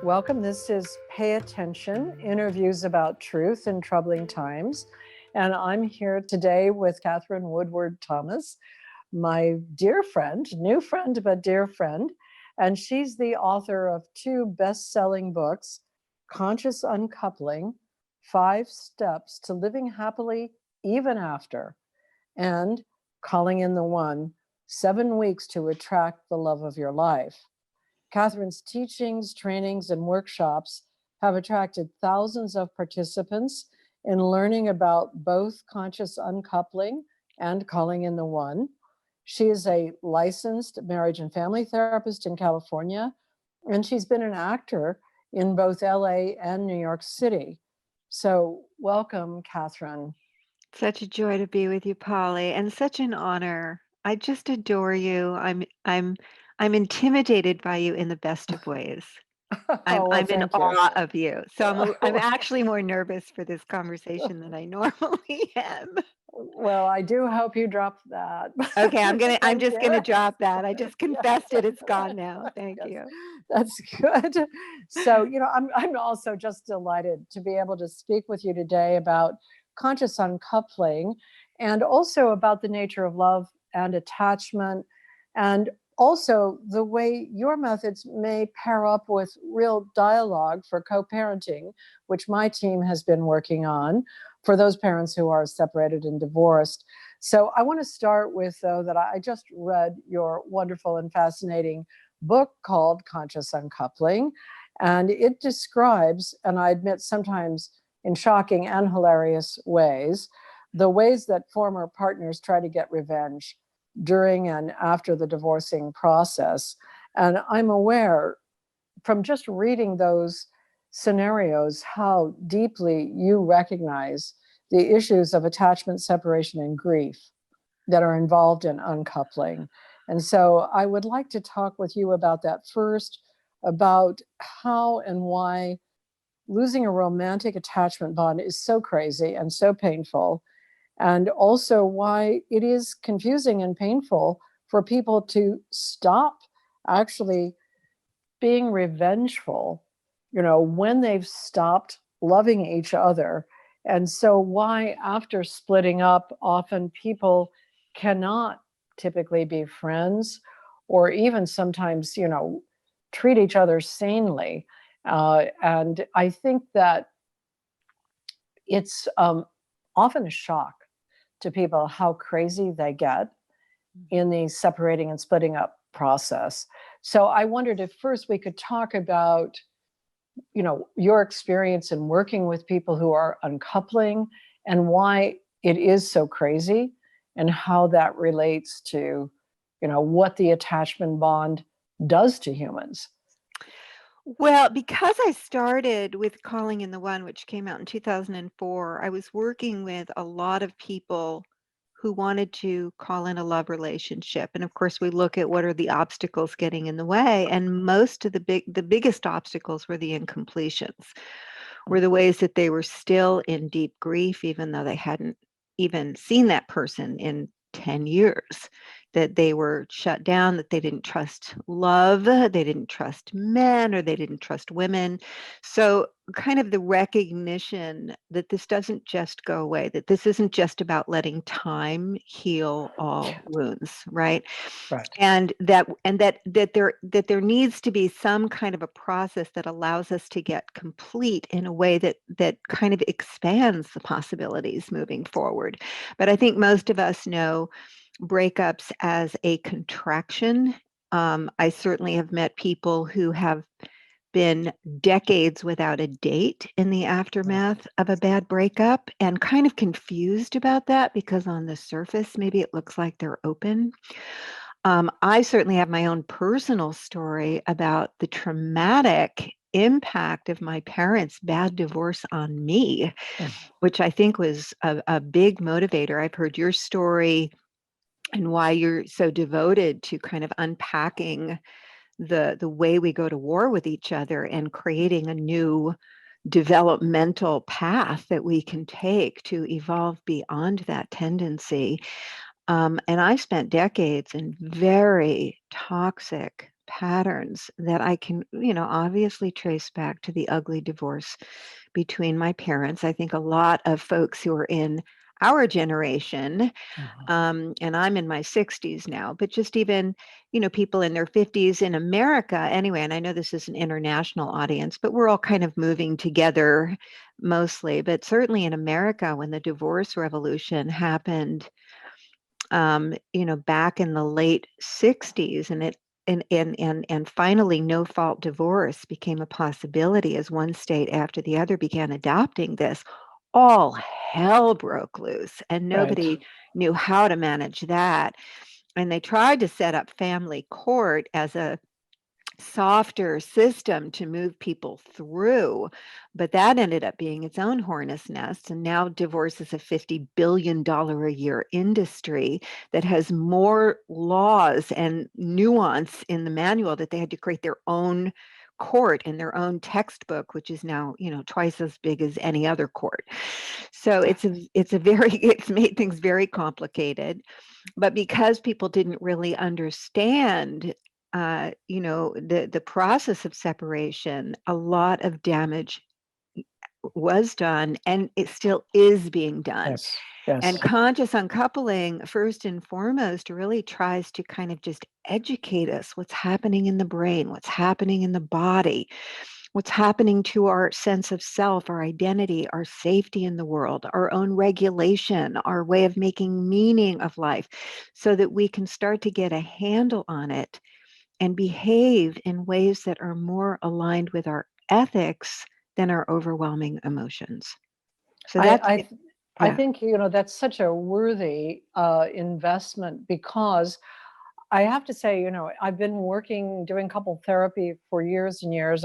Welcome. This is Pay Attention, interviews about truth in troubling times. And I'm here today with Katherine Woodward Thomas, my dear friend, new friend, but dear friend. And she's the author of two best-selling books, Conscious Uncoupling, 5 Steps to Living Happily Even After, and Calling in the One, 7 Weeks to Attract the Love of Your Life. Katherine's teachings, trainings, and workshops have attracted thousands of participants in learning about both conscious uncoupling and calling in the one. She is a licensed marriage and family therapist in California, and she's been an actor in both LA and New York City. So welcome, Katherine. Such a joy to be with you, Polly, and such an honor. I just adore you. I'm intimidated by you in the best of ways. I'm Oh, well, I'm in thank you. awe of you. So I'm actually more nervous for this conversation than I normally am. Well, I do hope you drop that. Okay, I'm Thank just gonna you. drop that. I just confessed Yes. it. It's gone now. Thank Yes, you. that's good. So, I'm also just delighted to be able to speak with you today about conscious uncoupling and also about the nature of love and attachment, and also the way your methods may pair up with real dialogue for co-parenting, which my team has been working on for those parents who are separated and divorced. So I want to start with, though, that I just read your wonderful and fascinating book called Conscious Uncoupling. And it describes, and I admit sometimes in shocking and hilarious ways, the ways that former partners try to get revenge during and after the divorcing process. And I'm aware from just reading those scenarios how deeply you recognize the issues of attachment, separation, and grief that are involved in uncoupling. And so I would like to talk with you about that first, about how and why losing a romantic attachment bond is so crazy and so painful, and also why it is confusing and painful for people to stop actually being revengeful, when they've stopped loving each other. And so, why, after splitting up, often people cannot typically be friends or even sometimes, treat each other sanely. And I think that it's often a shock to people how crazy they get in the separating and splitting up process. So I wondered if first we could talk about, your experience in working with people who are uncoupling and why it is so crazy and how that relates to, what the attachment bond does to humans. Well, because I started with Calling in the One, which came out in 2004, I was working with a lot of people who wanted to call in a love relationship. And of course, we look at what are the obstacles getting in the way. And most of the biggest obstacles were the incompletions, were the ways that they were still in deep grief, even though they hadn't even seen that person in 10 years, that they were shut down, that they didn't trust love, they didn't trust men, or they didn't trust women. So kind of the recognition that this doesn't just go away, that this isn't just about letting time heal all wounds, right? Right. And that there needs to be some kind of a process that allows us to get complete in a way that kind of expands the possibilities moving forward. But I think most of us know breakups as a contraction. I certainly have met people who have been decades without a date in the aftermath of a bad breakup and kind of confused about that because on the surface, maybe it looks like they're open. I certainly have my own personal story about the traumatic impact of my parents' bad divorce on me, which I think was a big motivator. I've heard your story and why you're so devoted to kind of unpacking the way we go to war with each other and creating a new developmental path that we can take to evolve beyond that tendency. And I spent decades in very toxic patterns that I can, obviously trace back to the ugly divorce between my parents. I think a lot of folks who are in our generation, and I'm in my 60s now, but just even, people in their 50s in America anyway, and I know this is an international audience, but we're all kind of moving together mostly, but certainly in America, when the divorce revolution happened, back in the late 60s, and finally no fault divorce became a possibility as one state after the other began adopting this, all hell broke loose and nobody knew how to manage that. And they tried to set up family court as a softer system to move people through, but that ended up being its own hornet's nest. And now divorce is a $50 billion a year industry that has more laws and nuance in the manual that they had to create their own court and their own textbook, which is now, twice as big as any other court. So it's made things very complicated. But because people didn't really understand the process of separation, a lot of damage was done, and it still is being done. Yes. Yes. And conscious uncoupling, first and foremost, really tries to kind of just educate us what's happening in the brain, what's happening in the body, what's happening to our sense of self, our identity, our safety in the world, our own regulation, our way of making meaning of life, so that we can start to get a handle on it and behave in ways that are more aligned with our ethics than our overwhelming emotions. So that's I think, that's such a worthy investment, because I have to say, I've been doing couple therapy for years and years.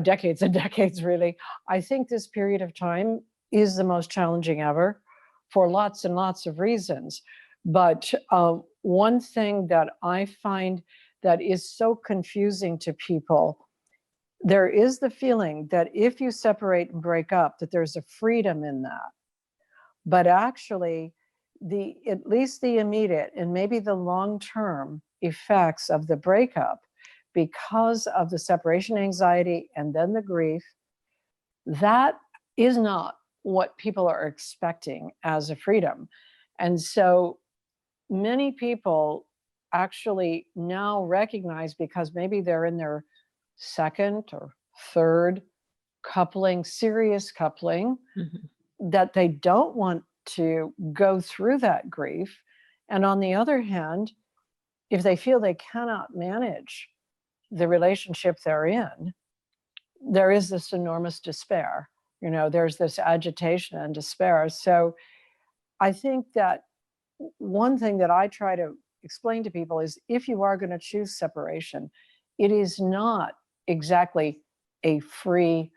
Decades and decades, really. I think this period of time is the most challenging ever for lots and lots of reasons. But one thing that I find that is so confusing to people, there is the feeling that if you separate and break up, that there's a freedom in that. But actually, at least the immediate and maybe the long-term effects of the breakup, because of the separation anxiety and then the grief, that is not what people are expecting as a freedom. And so many people actually now recognize, because maybe they're in their second or third coupling, serious coupling, that they don't want to go through that grief. And on the other hand, if they feel they cannot manage the relationship they're in, there is this enormous despair. There's this agitation and despair. So I think that one thing that I try to explain to people is, if you are going to choose separation, it is not exactly a free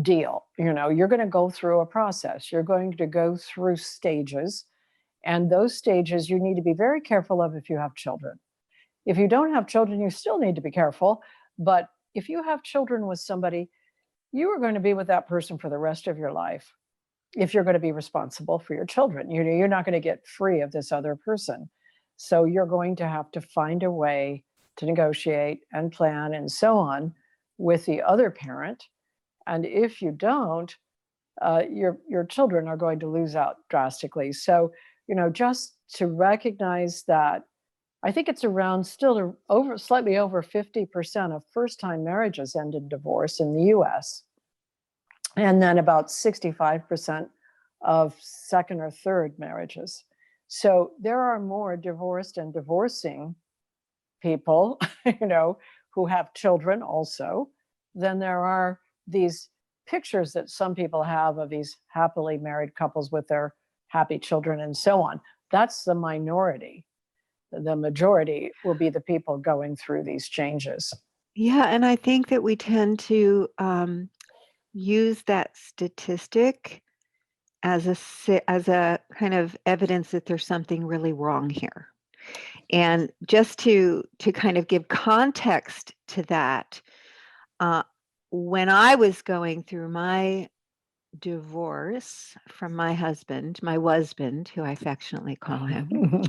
deal. You're going to go through a process. You're going to go through stages. And those stages you need to be very careful of if you have children. If you don't have children, you still need to be careful. But if you have children with somebody, you are going to be with that person for the rest of your life. If you're going to be responsible for your children, you're not going to get free of this other person. So you're going to have to find a way to negotiate and plan and so on with the other parent. And if you don't, your children are going to lose out drastically. So, just to recognize that, I think it's around slightly over 50% of first-time marriages end in divorce in the US. And then about 65% of second or third marriages. So there are more divorced and divorcing people, who have children also, than there are these pictures that some people have of these happily married couples with their happy children and so on. That's the minority. The majority will be the people going through these changes. Yeah, and I think that we tend to use that statistic as a kind of evidence that there's something really wrong here. And just to kind of give context to that, when I was going through my divorce from my husband, who I affectionately call him,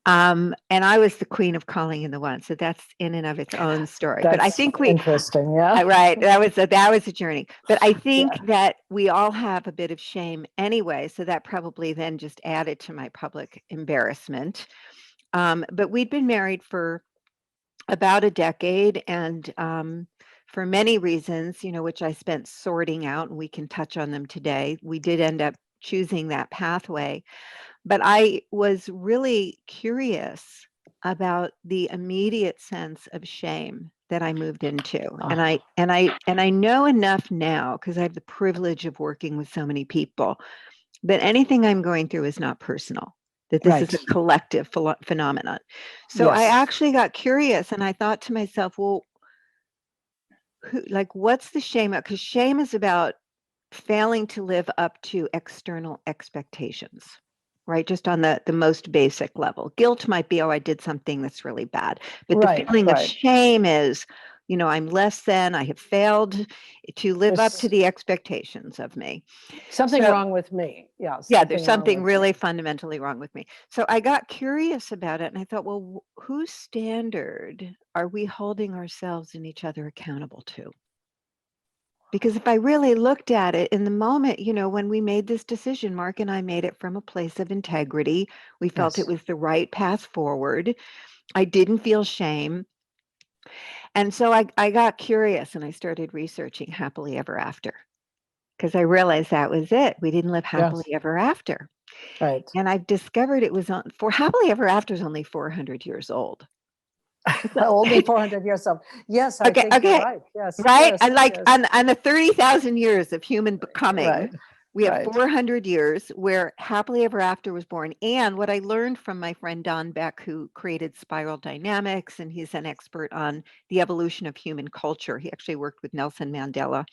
And I was the queen of calling in the one. So that's in and of its own story. But I That's think interesting. Yeah. right, that was a journey. But I think Yeah. that we all have a bit of shame anyway. So that probably then just added to my public embarrassment. But we'd been married for about a decade, and for many reasons, which I spent sorting out, and we can touch on them today, we did end up choosing that pathway. But I was really curious about the immediate sense of shame that I moved into. And I know enough now, because I have the privilege of working with so many people, that anything I'm going through is not personal, that this is a collective phenomenon. So I actually got curious, and I thought to myself, well, what's the shame of? Because shame is about failing to live up to external expectations, right? Just on the most basic level. Guilt might be, oh, I did something that's really bad. But the feeling of shame is, I'm less than, I have failed to live up to the expectations of me. Something wrong with me. Yeah. Yeah, there's something really fundamentally wrong with me. So I got curious about it, and I thought, well, whose standard are we holding ourselves and each other accountable to? Because if I really looked at it in the moment, when we made this decision, Mark and I made it from a place of integrity. We felt it was the right path forward. I didn't feel shame. And so I got curious, and I started researching happily ever after, because I realized that was it. We didn't live happily ever after. Right. And I've discovered it was for happily ever after is only 400 years old. Only 400 years old. Yes, I think you're right. Yes. Right. Yes, And yes. on the 30,000 years of human becoming, we have 400 years where happily ever after was born. And what I learned from my friend Don Beck, who created spiral dynamics, and he's an expert on the evolution of human culture. He actually worked with Nelson Mandela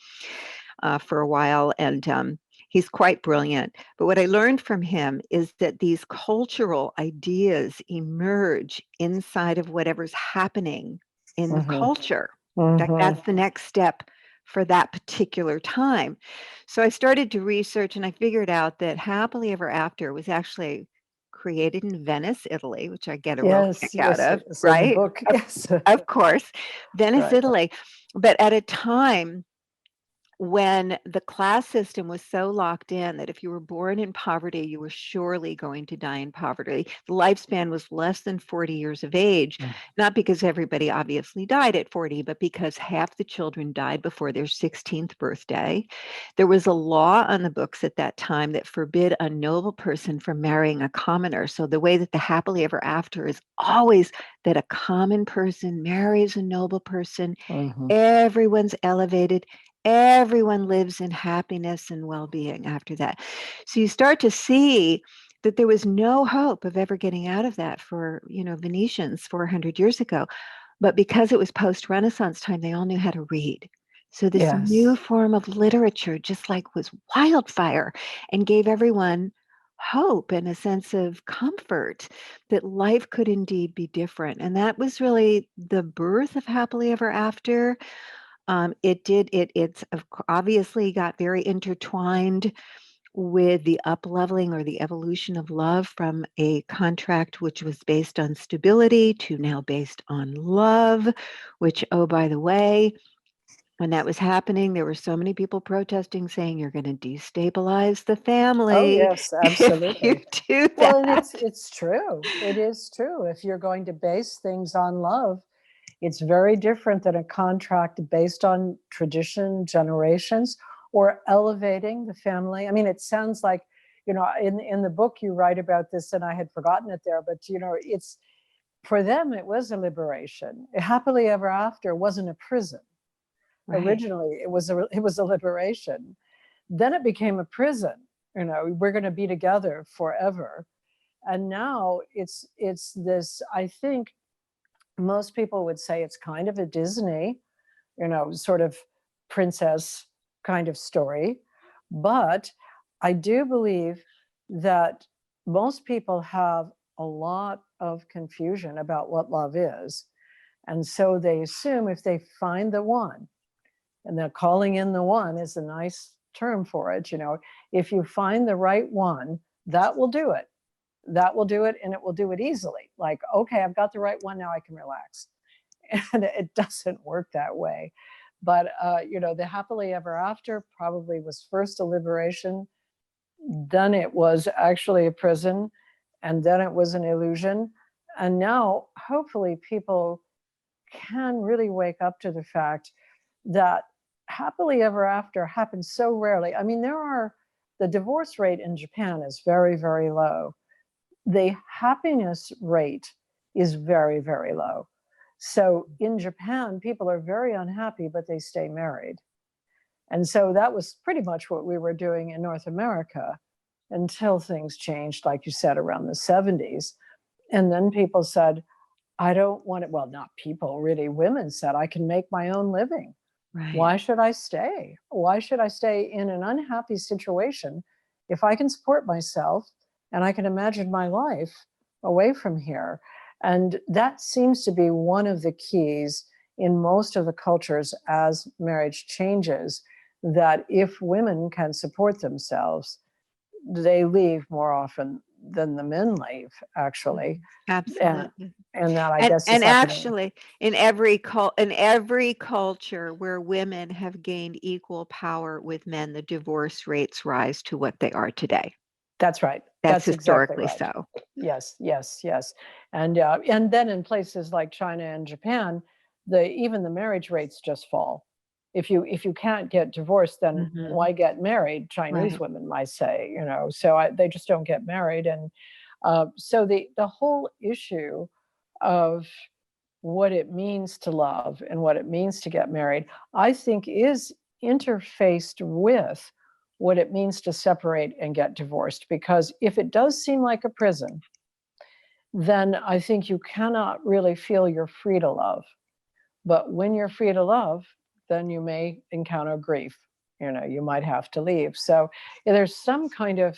for a while, and he's quite brilliant. But what I learned from him is that these cultural ideas emerge inside of whatever's happening in the culture. That's the next step for that particular time. So I started to research, and I figured out that happily ever after was actually created in Venice, Italy, which I get a real kick out of, right? Book. Yes. Of course, Venice, Italy. But at a time when the class system was so locked in that if you were born in poverty, you were surely going to die in poverty. The lifespan was less than 40 years of age, not because everybody obviously died at 40, but because half the children died before their 16th birthday. There was a law on the books at that time that forbid a noble person from marrying a commoner. So the way that the happily ever after is always that a common person marries a noble person, everyone's elevated, everyone lives in happiness and well-being after that. So you start to see that there was no hope of ever getting out of that for, Venetians 400 years ago. But because it was post-Renaissance time, they all knew how to read. So this new form of literature just was wildfire and gave everyone hope and a sense of comfort that life could indeed be different. And that was really the birth of happily ever after. It's obviously got very intertwined with the up-leveling or the evolution of love from a contract which was based on stability to now based on love, which, oh, by the way, when that was happening, there were so many people protesting saying you're going to destabilize the family. Oh, yes, absolutely. If you do that. Well, and it's true. It is true. If you're going to base things on love, it's very different than a contract based on tradition, generations, or elevating the family. I mean, it sounds like, in the book you write about this, and I had forgotten it there, but, it's, for them, it was a liberation. Happily ever after wasn't a prison. Right. Originally, it was a liberation. Then it became a prison. We're going to be together forever. And now it's this, I think, most people would say it's kind of a Disney, sort of princess kind of story. But I do believe that most people have a lot of confusion about what love is. And so they assume if they find the one, and they're calling in the one is a nice term for it, if you find the right one, that will do it. that will do it, and it will do it easily. Like, okay, I've got the right one, now I can relax. And it doesn't work that way. But, the happily ever after probably was first a liberation, then it was actually a prison, and then it was an illusion. And now, hopefully, people can really wake up to the fact that happily ever after happens so rarely. I mean, the divorce rate in Japan is very, very low. The happiness rate is very, very low. So in Japan, people are very unhappy, but they stay married. And so that was pretty much what we were doing in North America until things changed, like you said, around the 70s. And then people said, I don't want it. Well, not people, really. Women said, I can make my own living. Right. Why should I stay? Why should I stay in an unhappy situation if I can support myself and I can imagine my life away from here? And that seems to be one of the keys in most of the cultures as marriage changes, that if women can support themselves, they leave more often than the men leave, actually. Absolutely. And that, I And, guess, is and happening. actually, in every culture where women have gained equal power with men, the divorce rates rise to what they are today. That's right. That's exactly historically right. so. Yes. And then in places like China and Japan, even the marriage rates just fall. If you can't get divorced, then why get married? Chinese Right. women might say, so they just don't get married. And so the whole issue of what it means to love and what it means to get married, I think, is interfaced with what it means to separate and get divorced. Because if it does seem like a prison, then I think you cannot really feel you're free to love. But when you're free to love, then you may encounter grief. You might have to leave. So there's some kind of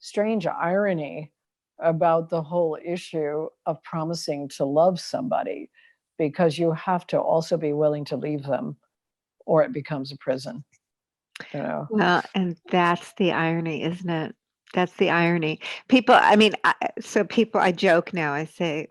strange irony about the whole issue of promising to love somebody, because you have to also be willing to leave them, or it becomes a prison. Well, and that's the irony, isn't it? That's the irony. People, I mean, I joke now. I say,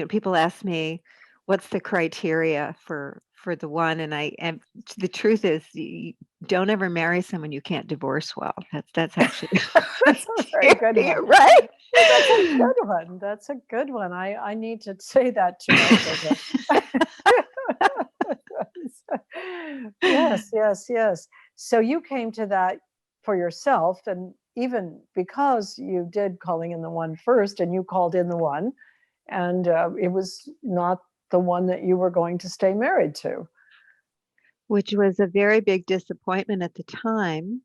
people ask me, what's the criteria for the one? And the truth is, you don't ever marry someone you can't divorce well. That's actually that's a very good one, right? That's a good one. That's a good one. I need to say that to my children. Yes. So you came to that for yourself, and even because you did calling in the one first, and you called in the one, and it was not the one that you were going to stay married to. Which was a very big disappointment at the time.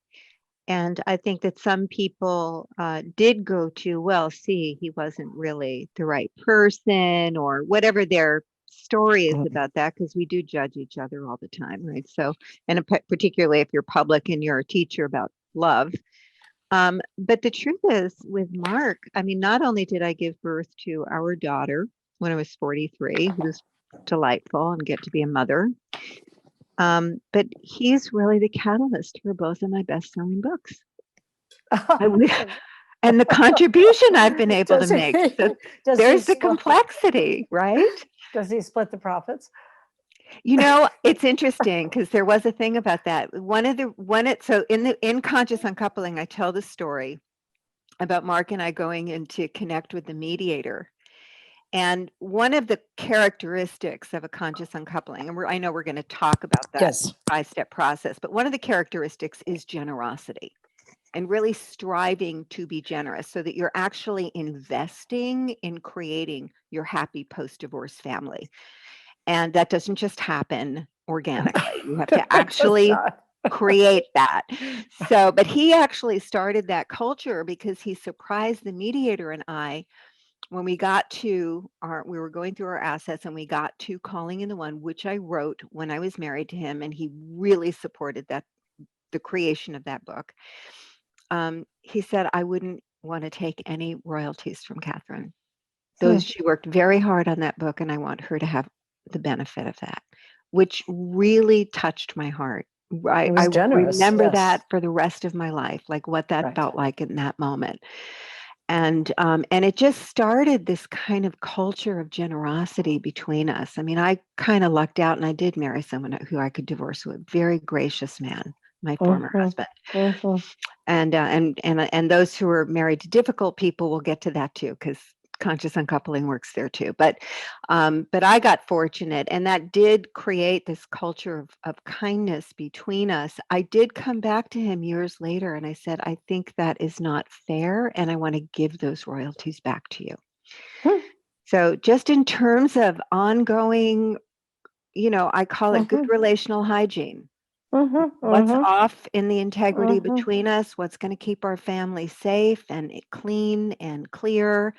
And I think that some people did go to, well, see, he wasn't really the right person, or whatever their story is about that, because we do judge each other all the time, right? So, and particularly if you're public and you're a teacher about love. But the truth is, with Mark, I mean, not only did I give birth to our daughter when I was 43, who was delightful, and get to be a mother, but he's really the catalyst for both of my best-selling books. And the contribution I've been able to make. So there's the complexity, right? Does he split the profits? It's interesting, because there was a thing about that. So in Conscious Uncoupling, I tell the story about Mark and I going in to connect with the mediator. And one of the characteristics of a conscious uncoupling, and I know we're going to talk about that 5-step process, but one of the characteristics is generosity, and really striving to be generous, so that you're actually investing in creating your happy post-divorce family. And that doesn't just happen organically. You have to actually create that. So, but he actually started that culture because he surprised the mediator and I when we were going through our assets, and we got to Calling in the One, which I wrote when I was married to him, and he really supported the creation of that book. He said, I wouldn't want to take any royalties from Katherine. She worked very hard on that book, and I want her to have the benefit of that, which really touched my heart. I remember that for the rest of my life, like what that felt like in that moment. And it just started this kind of culture of generosity between us. I mean, I kind of lucked out, and I did marry someone who I could divorce with. Very gracious man, my former husband. And those who are married to difficult people will get to that too, because conscious uncoupling works there too. But I got fortunate, and that did create this culture of kindness between us. I did come back to him years later, and I said, I think that is not fair, and I want to give those royalties back to you. So just in terms of ongoing, I call it good relational hygiene. What's off in the integrity between us? What's going to keep our family safe and clean and clear?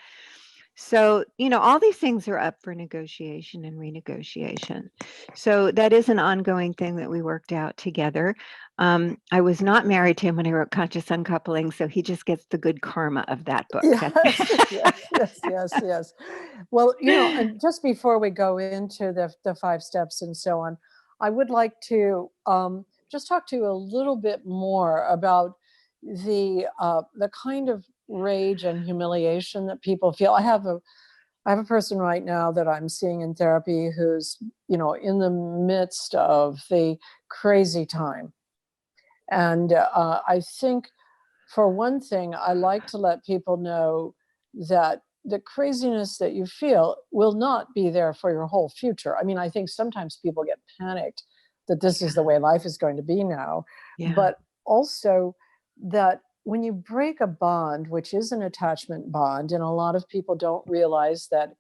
So, all these things are up for negotiation and renegotiation. So that is an ongoing thing that we worked out together. I was not married to him when I wrote Conscious Uncoupling, so he just gets the good karma of that book. Yes. Well, and just before we go into the 5 steps and so on, I would like to just talk to you a little bit more about the kind of rage and humiliation that people feel. I have a person right now that I'm seeing in therapy who's, in the midst of the crazy time. And I think, for one thing, I like to let people know that the craziness that you feel will not be there for your whole future. I mean, I think sometimes people get panicked that this is the way life is going to be now, but also that when you break a bond, which is an attachment bond, and a lot of people don't realize that,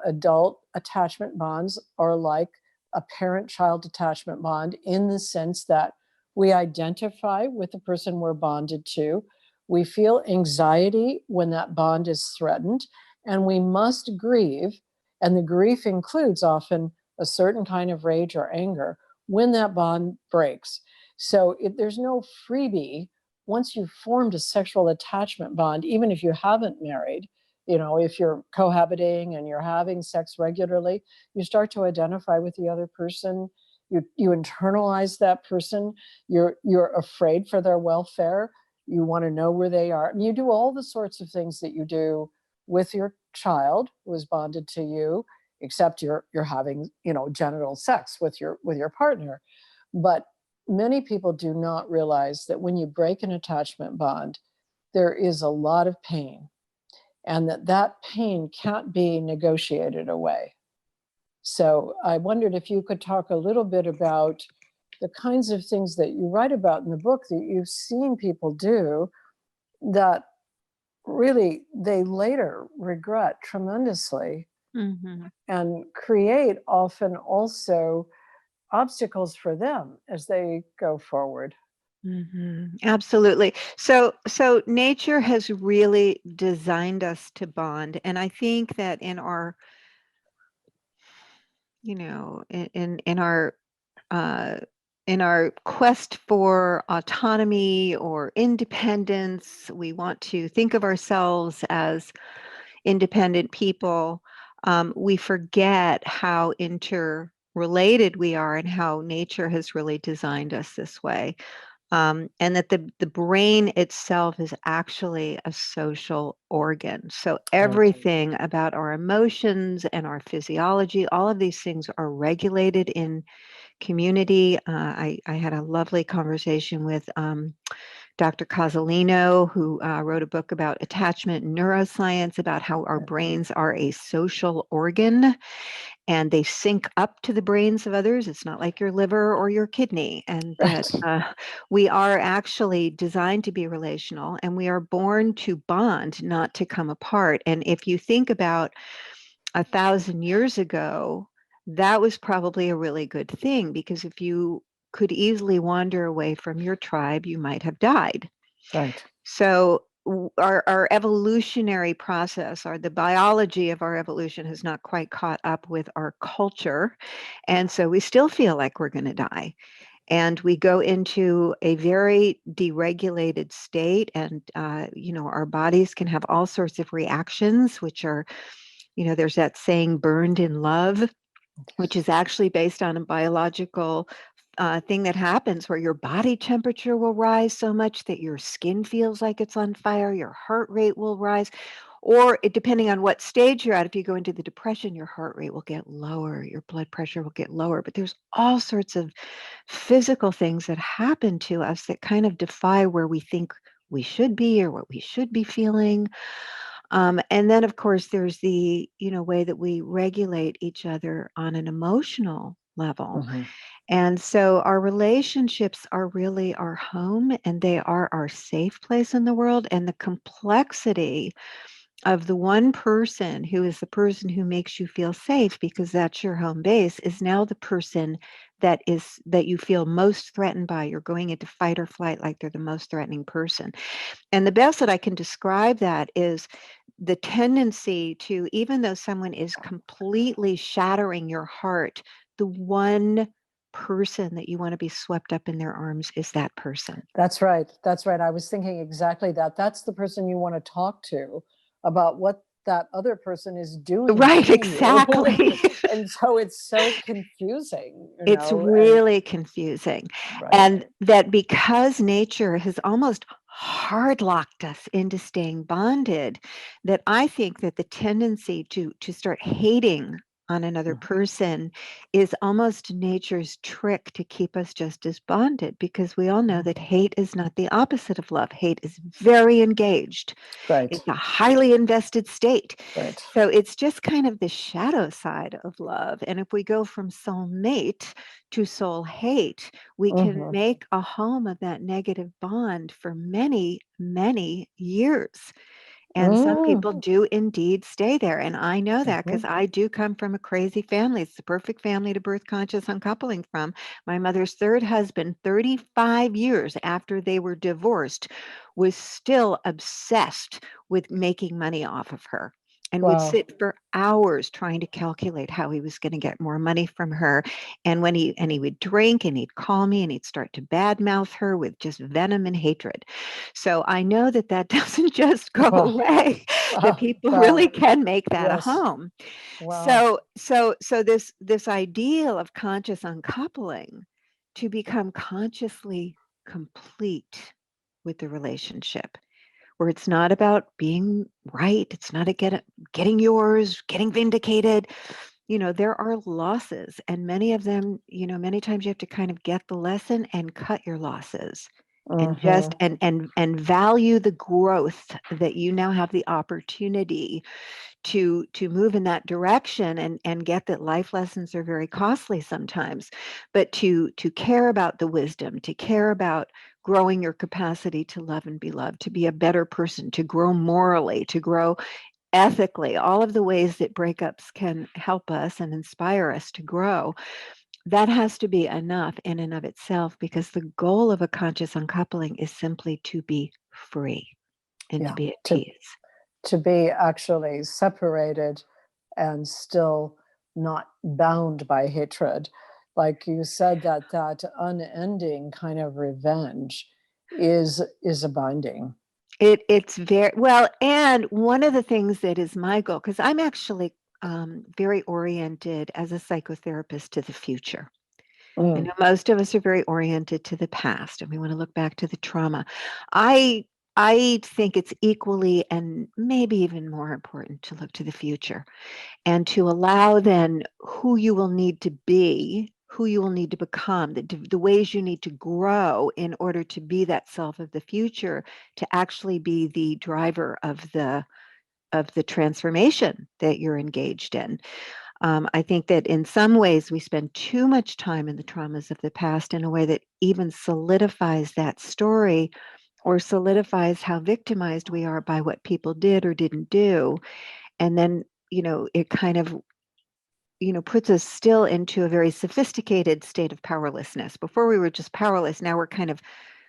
adult attachment bonds are like a parent-child attachment bond, in the sense that we identify with the person we're bonded to. We feel anxiety when that bond is threatened, and we must grieve. And the grief includes often a certain kind of rage or anger when that bond breaks. So there's no freebie. Once you've formed a sexual attachment bond, even if you haven't married, if you're cohabiting and you're having sex regularly, you start to identify with the other person. You internalize that person. You're afraid for their welfare. You want to know where they are. I mean, you do all the sorts of things that you do with your child who is bonded to you, except you're having, genital sex with your partner. But many people do not realize that when you break an attachment bond, there is a lot of pain, and that pain can't be negotiated away. So I wondered if you could talk a little bit about the kinds of things that you write about in the book that you've seen people do that really they later regret tremendously, and create often also obstacles for them as they go forward. Absolutely. So nature has really designed us to bond, and I think that in our, in our quest for autonomy or independence, we want to think of ourselves as independent people. We forget how interrelated we are and how nature has really designed us this way. And that the brain itself is actually a social organ. So everything about our emotions and our physiology, all of these things are regulated in community. I had a lovely conversation with Dr. Casalino, who wrote a book about attachment and neuroscience, about how our brains are a social organ and they sync up to the brains of others. It's not like your liver or your kidney. And that we are actually designed to be relational, and we are born to bond, not to come apart. And if you think about 1,000 years ago, that was probably a really good thing, because if you could easily wander away from your tribe, you might have died. Right. So our evolutionary process, or the biology of our evolution, has not quite caught up with our culture. And so we still feel like we're going to die. And we go into a very deregulated state, and our bodies can have all sorts of reactions, which are, there's that saying, burned in love, which is actually based on a biological thing that happens where your body temperature will rise so much that your skin feels like it's on fire, your heart rate will rise, or depending on what stage you're at, if you go into the depression, your heart rate will get lower, your blood pressure will get lower. But there's all sorts of physical things that happen to us that kind of defy where we think we should be or what we should be feeling. And then, of course, there's the way that we regulate each other on an emotional level. Mm-hmm. And so our relationships are really our home, and they are our safe place in the world. And the complexity of the one person who is the person who makes you feel safe, because that's your home base, is now the person that you feel most threatened by. You're going into fight or flight like they're the most threatening person. And the best that I can describe that is the tendency to, even though someone is completely shattering your heart, the one person that you want to be swept up in their arms is that person. That's right. That's right. I was thinking exactly that. That's the person you want to talk to about what that other person is doing Right, to you. exactly. And so it's so confusing, It's and really confusing. right. And that because nature has almost hard locked us into staying bonded, that I think that the tendency to start hating on another person is almost nature's trick to keep us just as bonded, because we all know that hate is not the opposite of love. Hate is very engaged. Right. It's a highly invested state. Right. So it's just kind of the shadow side of love. And if we go from soulmate to soul hate, we can make a home of that negative bond for many, many years. And some people do indeed stay there. And I know that because I do come from a crazy family. It's the perfect family to birth conscious uncoupling from. My mother's third husband, 35 years after they were divorced, was still obsessed with making money off of her, and would Wow. sit for hours trying to calculate how he was going to get more money from her. And he would drink, and he'd call me, and he'd start to badmouth her with just venom and hatred. So I know that doesn't just go away. That people really can make that a home. Wow. So this ideal of conscious uncoupling, to become consciously complete with the relationship, where it's not about being right, it's not getting yours, getting vindicated. There are losses, and many of them, many times you have to kind of get the lesson and cut your losses, and just and value the growth that you now have the opportunity to move in that direction, and get that life lessons are very costly sometimes, but to care about the wisdom, to care about growing your capacity to love and be loved, to be a better person, to grow morally, to grow ethically, all of the ways that breakups can help us and inspire us to grow. That has to be enough in and of itself, because the goal of a conscious uncoupling is simply to be free and to be at peace. To be actually separated and still not bound by hatred. Like you said, that unending kind of revenge is a binding. It's very well, and one of the things that is my goal, because I'm actually very oriented as a psychotherapist to the future. I know most of us are very oriented to the past, and we want to look back to the trauma. I think it's equally and maybe even more important to look to the future, and to allow then who you will need to be, who you will need to become, the ways you need to grow in order to be that self of the future, to actually be the driver of the transformation that you're engaged in. I think that in some ways we spend too much time in the traumas of the past in a way that even solidifies that story, or solidifies how victimized we are by what people did or didn't do. And then, it kind of, puts us still into a very sophisticated state of powerlessness. Before we were just powerless. Now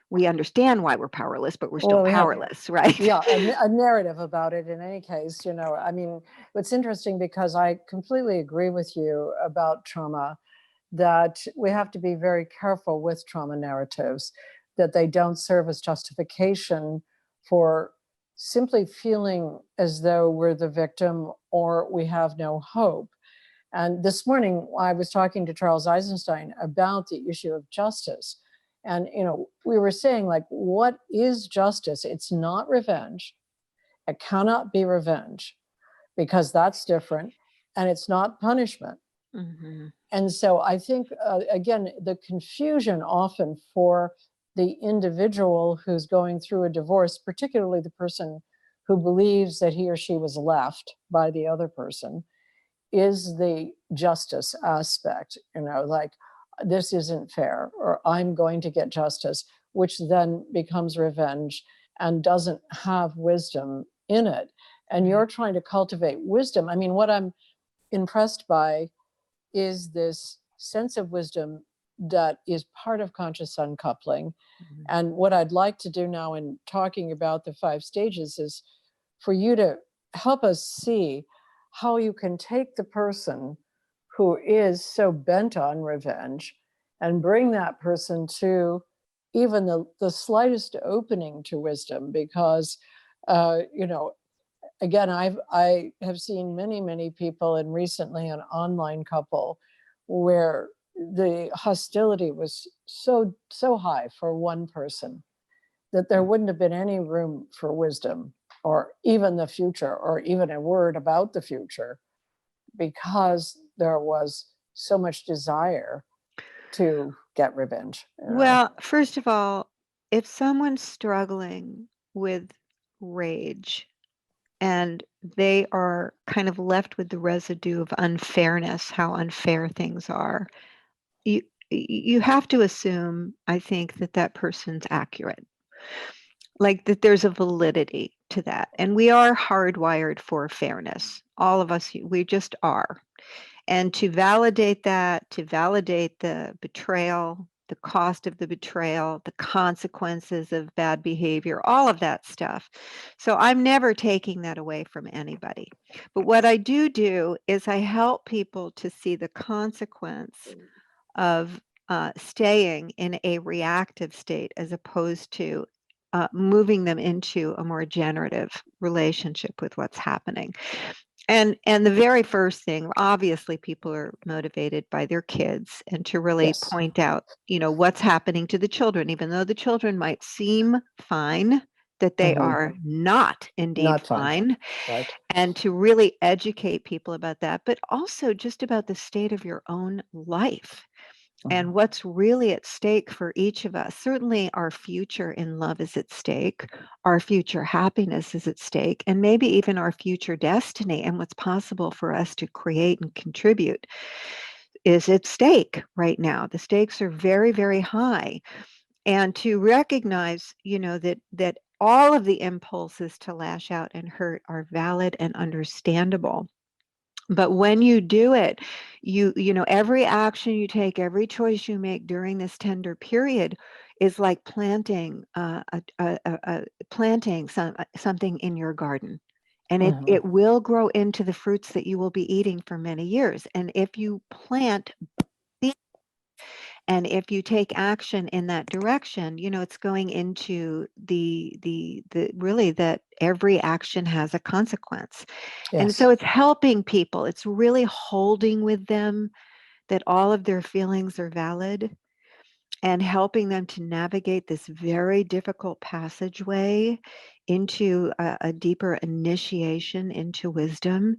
we understand why we're powerless, but we're still powerless, right? Yeah, a narrative about it in any case. I mean, it's interesting because I completely agree with you about trauma, that we have to be very careful with trauma narratives, that they don't serve as justification for simply feeling as though we're the victim or we have no hope. And this morning, I was talking to Charles Eisenstein about the issue of justice. And, we were saying, like, what is justice? It's not revenge. It cannot be revenge because that's different. And it's not punishment. Mm-hmm. And so I think, again, the confusion often for the individual who's going through a divorce, particularly the person who believes that he or she was left by the other person, is the justice aspect, like, this isn't fair, or I'm going to get justice, which then becomes revenge and doesn't have wisdom in it. And you're trying to cultivate wisdom. I mean, what I'm impressed by is this sense of wisdom that is part of conscious uncoupling. Mm-hmm. And what I'd like to do now in talking about the 5 stages is for you to help us see how you can take the person who is so bent on revenge and bring that person to even the slightest opening to wisdom. Because, again, I have seen many people, and recently an online couple where the hostility was so high for one person that there wouldn't have been any room for wisdom or even the future or even a word about the future, because there was so much desire to get revenge. Well, first of all, if someone's struggling with rage and they are kind of left with the residue of unfairness, how unfair things are, you have to assume, I think, that person's accurate, like that there's a validity to that. And we are hardwired for fairness. All of us, we just are. And to validate that, to validate the betrayal, the cost of the betrayal, the consequences of bad behavior, all of that stuff. So I'm never taking that away from anybody. But what I do is I help people to see the consequence of staying in a reactive state as opposed to moving them into a more generative relationship with what's happening. And the very first thing, obviously, people are motivated by their kids, and to really Yes. point out, what's happening to the children, even though the children might seem fine, that they are not indeed Not fine. Right. And to really educate people about that, but also just about the state of your own life. And what's really at stake for each of us. Certainly our future in love is at stake, our future happiness is at stake, and maybe even our future destiny and what's possible for us to create and contribute is at stake right now. The stakes are very, very high. And to recognize, that all of the impulses to lash out and hurt are valid and understandable. But when you do it, every action you take, every choice you make during this tender period is like planting something in your garden, and it will grow into the fruits that you will be eating for many years. And if you plant and if you take action in that direction, it's going into the really that every action has a consequence. Yes. And so it's helping people. It's really holding with them that all of their feelings are valid and helping them to navigate this very difficult passageway into a deeper initiation into wisdom.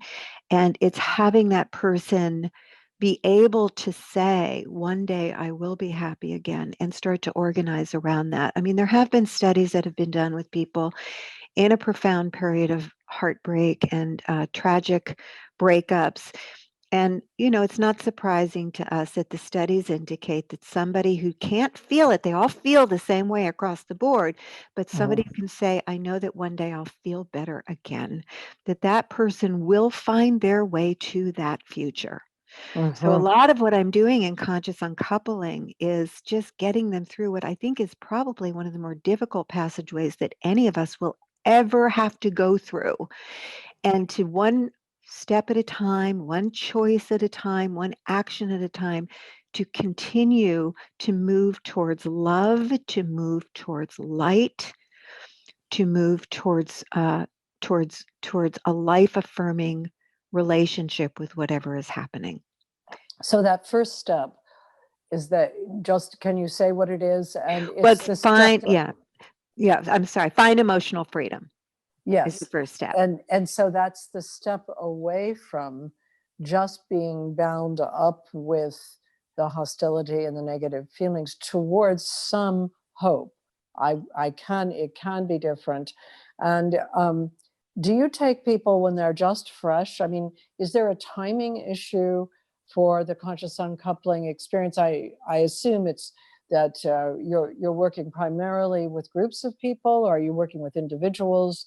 And it's having that person be able to say, one day I will be happy again, and start to organize around that. I mean, there have been studies that have been done with people in a profound period of heartbreak and tragic breakups. And, it's not surprising to us that the studies indicate that somebody who can't feel it, they all feel the same way across the board, but somebody who can say, I know that one day I'll feel better again, that person will find their way to that future. So a lot of what I'm doing in conscious uncoupling is just getting them through what I think is probably one of the more difficult passageways that any of us will ever have to go through. And to one step at a time, one choice at a time, one action at a time, to continue to move towards love, to move towards light, to move towards a life affirming relationship with whatever is happening. So that first step is that, just, can you say what it is? And it's Let's the step. find, yeah, I'm sorry, find emotional freedom is the Yes. first step. And so that's the step away from just being bound up with the hostility and the negative feelings towards some hope. It can be different. And do you take people when they're just fresh? I mean, is there a timing issue for the conscious uncoupling experience? I assume it's that you're working primarily with groups of people, or are you working with individuals?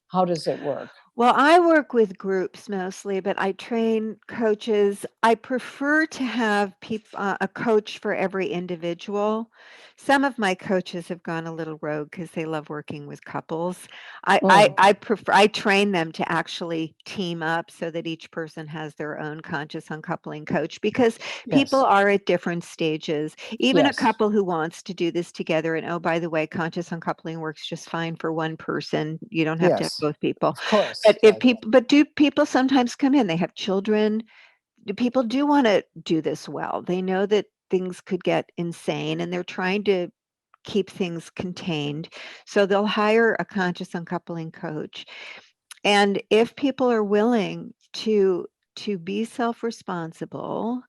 How does it work? Well, I work with groups mostly, but I train coaches. I prefer to have a coach for every individual. Some of my coaches have gone a little rogue because they love working with couples. I train them to actually team up so that each person has their own conscious uncoupling coach, because people Yes. are at different stages. Even a Yes. couple who wants to do this together, and oh, by the way, conscious uncoupling works just fine for one person. You don't have to have Yes. both people. Of course. But Yes. do people sometimes come in? They have children. Do people do want to do this well? They know that things could get insane, and they're trying to keep things contained. So they'll hire a conscious uncoupling coach. And if people are willing to be self-responsible,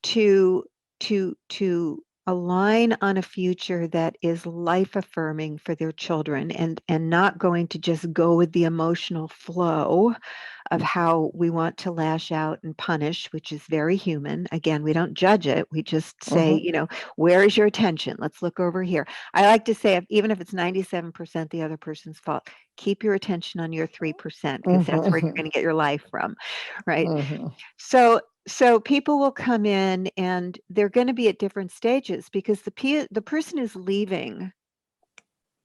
to to align on a future that is life affirming for their children, and not going to just go with the emotional flow of how we want to lash out and punish, which is very human. Again, we don't judge it. We just say, where is your attention? Let's look over here. I like to say, even if it's 97% the other person's fault, keep your attention on your 3%, because that's where you're going to get your life from, right? So people will come in and they're going to be at different stages, because the person who's leaving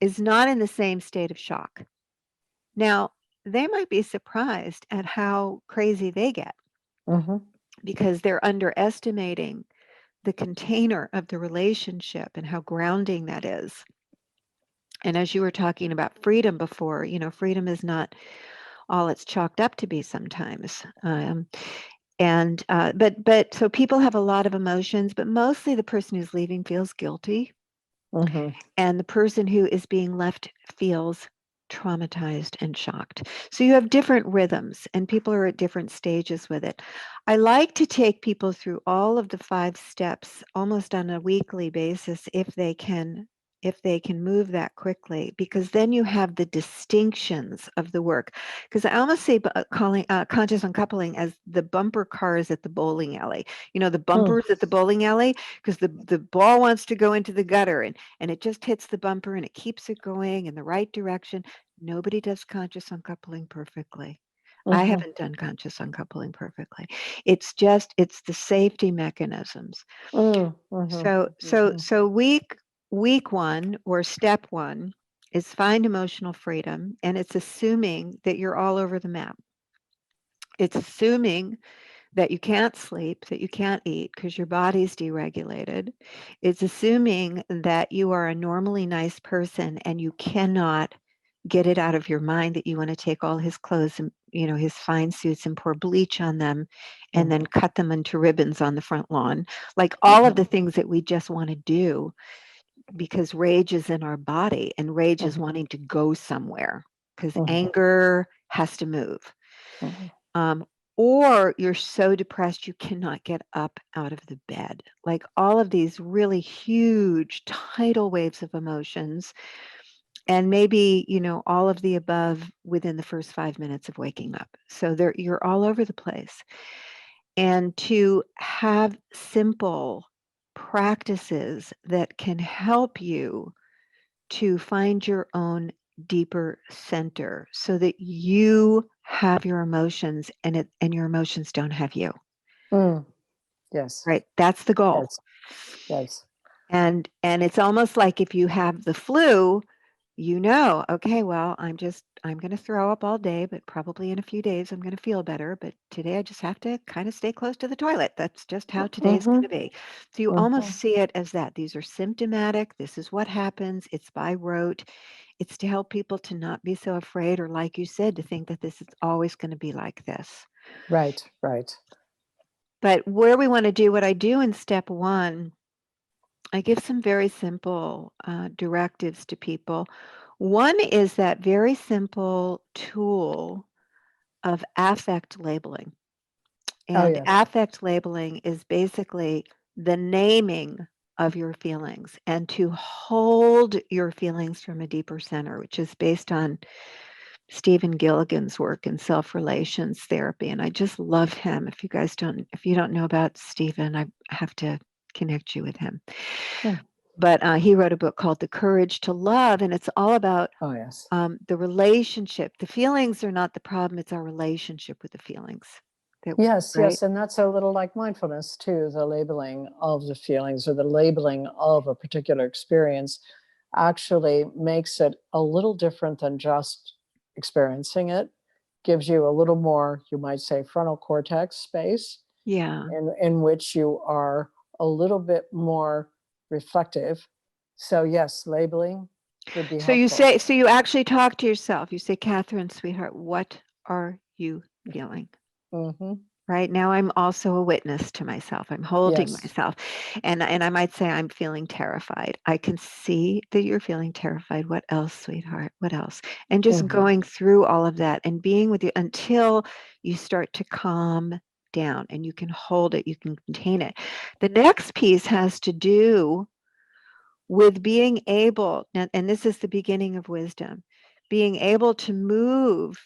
is not in the same state of shock. Now, they might be surprised at how crazy they get, because they're underestimating the container of the relationship and how grounding that is. And as you were talking about freedom before, freedom is not all it's chalked up to be sometimes. But so people have a lot of emotions, but mostly the person who's leaving feels guilty, and the person who is being left feels traumatized and shocked. So you have different rhythms, and people are at different stages with it. I like to take people through all of the 5 steps almost on a weekly basis, if they can move that quickly, because then you have the distinctions of the work. Because I almost say calling conscious uncoupling as the bumper cars at the bowling alley. The bumpers at the bowling alley, because the ball wants to go into the gutter, and it just hits the bumper and it keeps it going in the right direction. Nobody does conscious uncoupling perfectly. I haven't done conscious uncoupling perfectly. It's the safety mechanisms. So week 1, or step 1, is find emotional freedom, and it's assuming that you're all over the map. It's assuming that you can't sleep, that you can't eat because your body's deregulated. It's assuming that you are a normally nice person and you cannot get it out of your mind that you want to take all his clothes and, his fine suits, and pour bleach on them and then cut them into ribbons on the front lawn. Like all of the things that we just want to do, because rage is in our body, and rage is wanting to go somewhere, because anger has to move. Or you're so depressed you cannot get up out of the bed. Like all of these really huge tidal waves of emotions, and maybe, all of the above within the first 5 minutes of waking up. So you're all over the place. And to have simple practices that can help you to find your own deeper center, so that you have your emotions, and your emotions don't have you. Yes. Right? That's the goal. Yes. And it's almost like if you have the flu, okay, well, I'm going to throw up all day, but probably in a few days I'm going to feel better. But today I just have to kind of stay close to the toilet. That's just how today's going to be. So you almost see it as that. These are symptomatic. This is what happens. It's by rote. It's to help people to not be so afraid, or like you said, to think that this is always going to be like this. Right. But where we want to do what I do in step one, I give some very simple directives to people. One is that very simple tool of affect labeling. Oh, And yes. affect labeling is basically the naming of your feelings and to hold your feelings from a deeper center, which is based on Stephen Gilligan's work in self-relations therapy. And I just love him. If you don't know about Stephen, I have to connect you with him. Hmm. But he wrote a book called The Courage to Love, and it's all about Oh, yes. the relationship. The feelings are not the problem, it's our relationship with the feelings. Yes, Right? yes. And that's a little like mindfulness too, the labeling of the feelings or the labeling of a particular experience actually makes it a little different than just experiencing it, gives you a little more, you might say, frontal cortex space Yeah. in which you are a little bit more reflective. So yes, labeling would be So helpful. you actually talk to yourself. You say, Catherine, sweetheart, what are you feeling? Mm-hmm. Right now, I'm also a witness to myself. I'm holding Yes. myself. And I might say, I'm feeling terrified. I can see that you're feeling terrified. What else, sweetheart? What else? And just Mm-hmm. going through all of that and being with you until you start to calm down and you can hold it, you can contain it. The next piece has to do with being able, and this is the beginning of wisdom, being able to move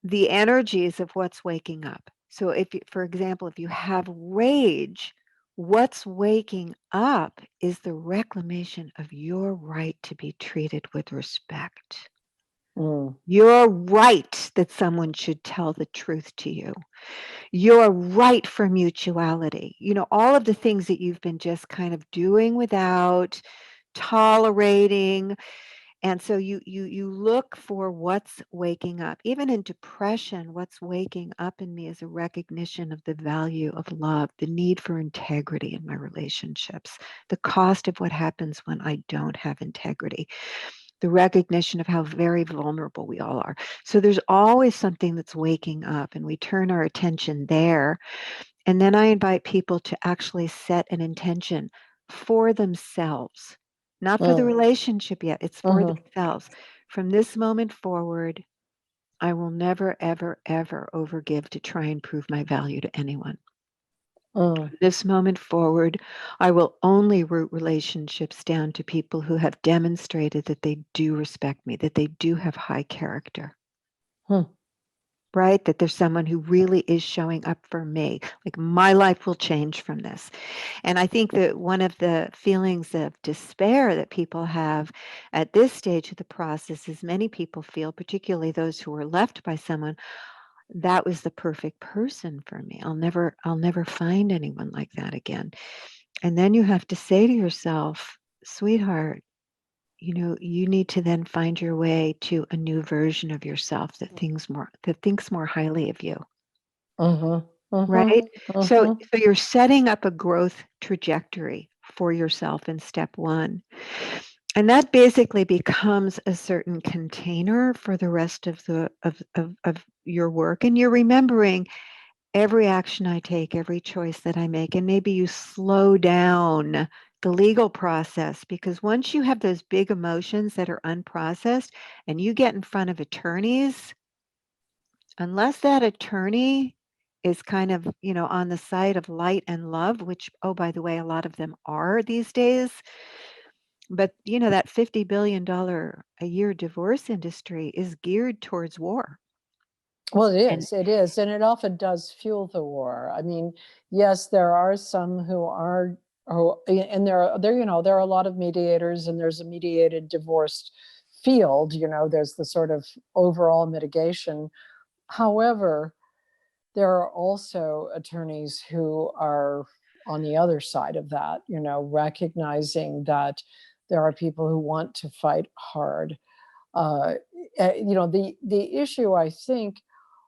the energies of what's waking up. So if, for example, if you have rage, what's waking up is the reclamation of your right to be treated with respect. Mm. Your right that someone should tell the truth to you. Your right for mutuality. All of the things that you've been just kind of doing without, tolerating. And so you look for what's waking up. Even in depression, what's waking up in me is a recognition of the value of love, the need for integrity in my relationships, the cost of what happens when I don't have integrity, the recognition of how very vulnerable we all are. So there's always something that's waking up, and we turn our attention there. And then I invite people to actually set an intention for themselves, not for the Mm. relationship yet, it's for Mm-hmm. themselves. From this moment forward, I will never, ever, ever overgive to try and prove my value to anyone. Mm. From this moment forward, I will only root relationships down to people who have demonstrated that they do respect me, that they do have high character. Hmm. Right? That there's someone who really is showing up for me. Like my life will change from this. And I think that one of the feelings of despair that people have at this stage of the process is many people feel, particularly those who were left by someone, that was the perfect person for me. I'll never find anyone like that again. And then you have to say to yourself, sweetheart, you need to then find your way to a new version of yourself that thinks more highly of you. Mm-hmm. Right? Mm-hmm. So Mm-hmm. you're setting up a growth trajectory for yourself in step one. And that basically becomes a certain container for the rest of of your work. And you're remembering every action I take, every choice that I make, and maybe you slow down the legal process, because once you have those big emotions that are unprocessed and you get in front of attorneys, unless that attorney is kind of, on the side of light and love, which, oh, by the way, a lot of them are these days. But, that $50 billion a year divorce industry is geared towards war. Well, And it is, and it often does fuel the war. I mean, yes, there are some who are, and there are a lot of mediators, and there's a mediated divorce field. There's the sort of overall mitigation. However, there are also attorneys who are on the other side of that. Recognizing that there are people who want to fight hard. Uh, the issue, I think,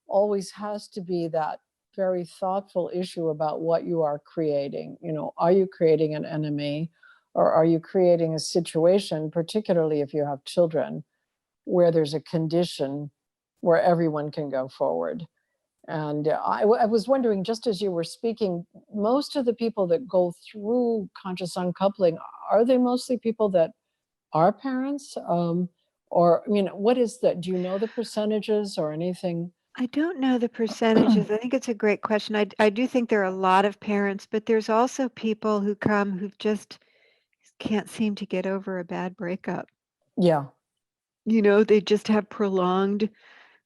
always has to be that very thoughtful issue about what you are creating. Are you creating an enemy, or are you creating a situation, particularly if you have children, where there's a condition where everyone can go forward? And I was wondering, just as you were speaking, most of the people that go through conscious uncoupling, are they mostly people that are parents? Or, I mean, what is that? Do you know the percentages or anything? I don't know the percentages. I think it's a great question. I do think there are a lot of parents, but there's also people who come who just can't seem to get over a bad breakup. Yeah, They just have prolonged,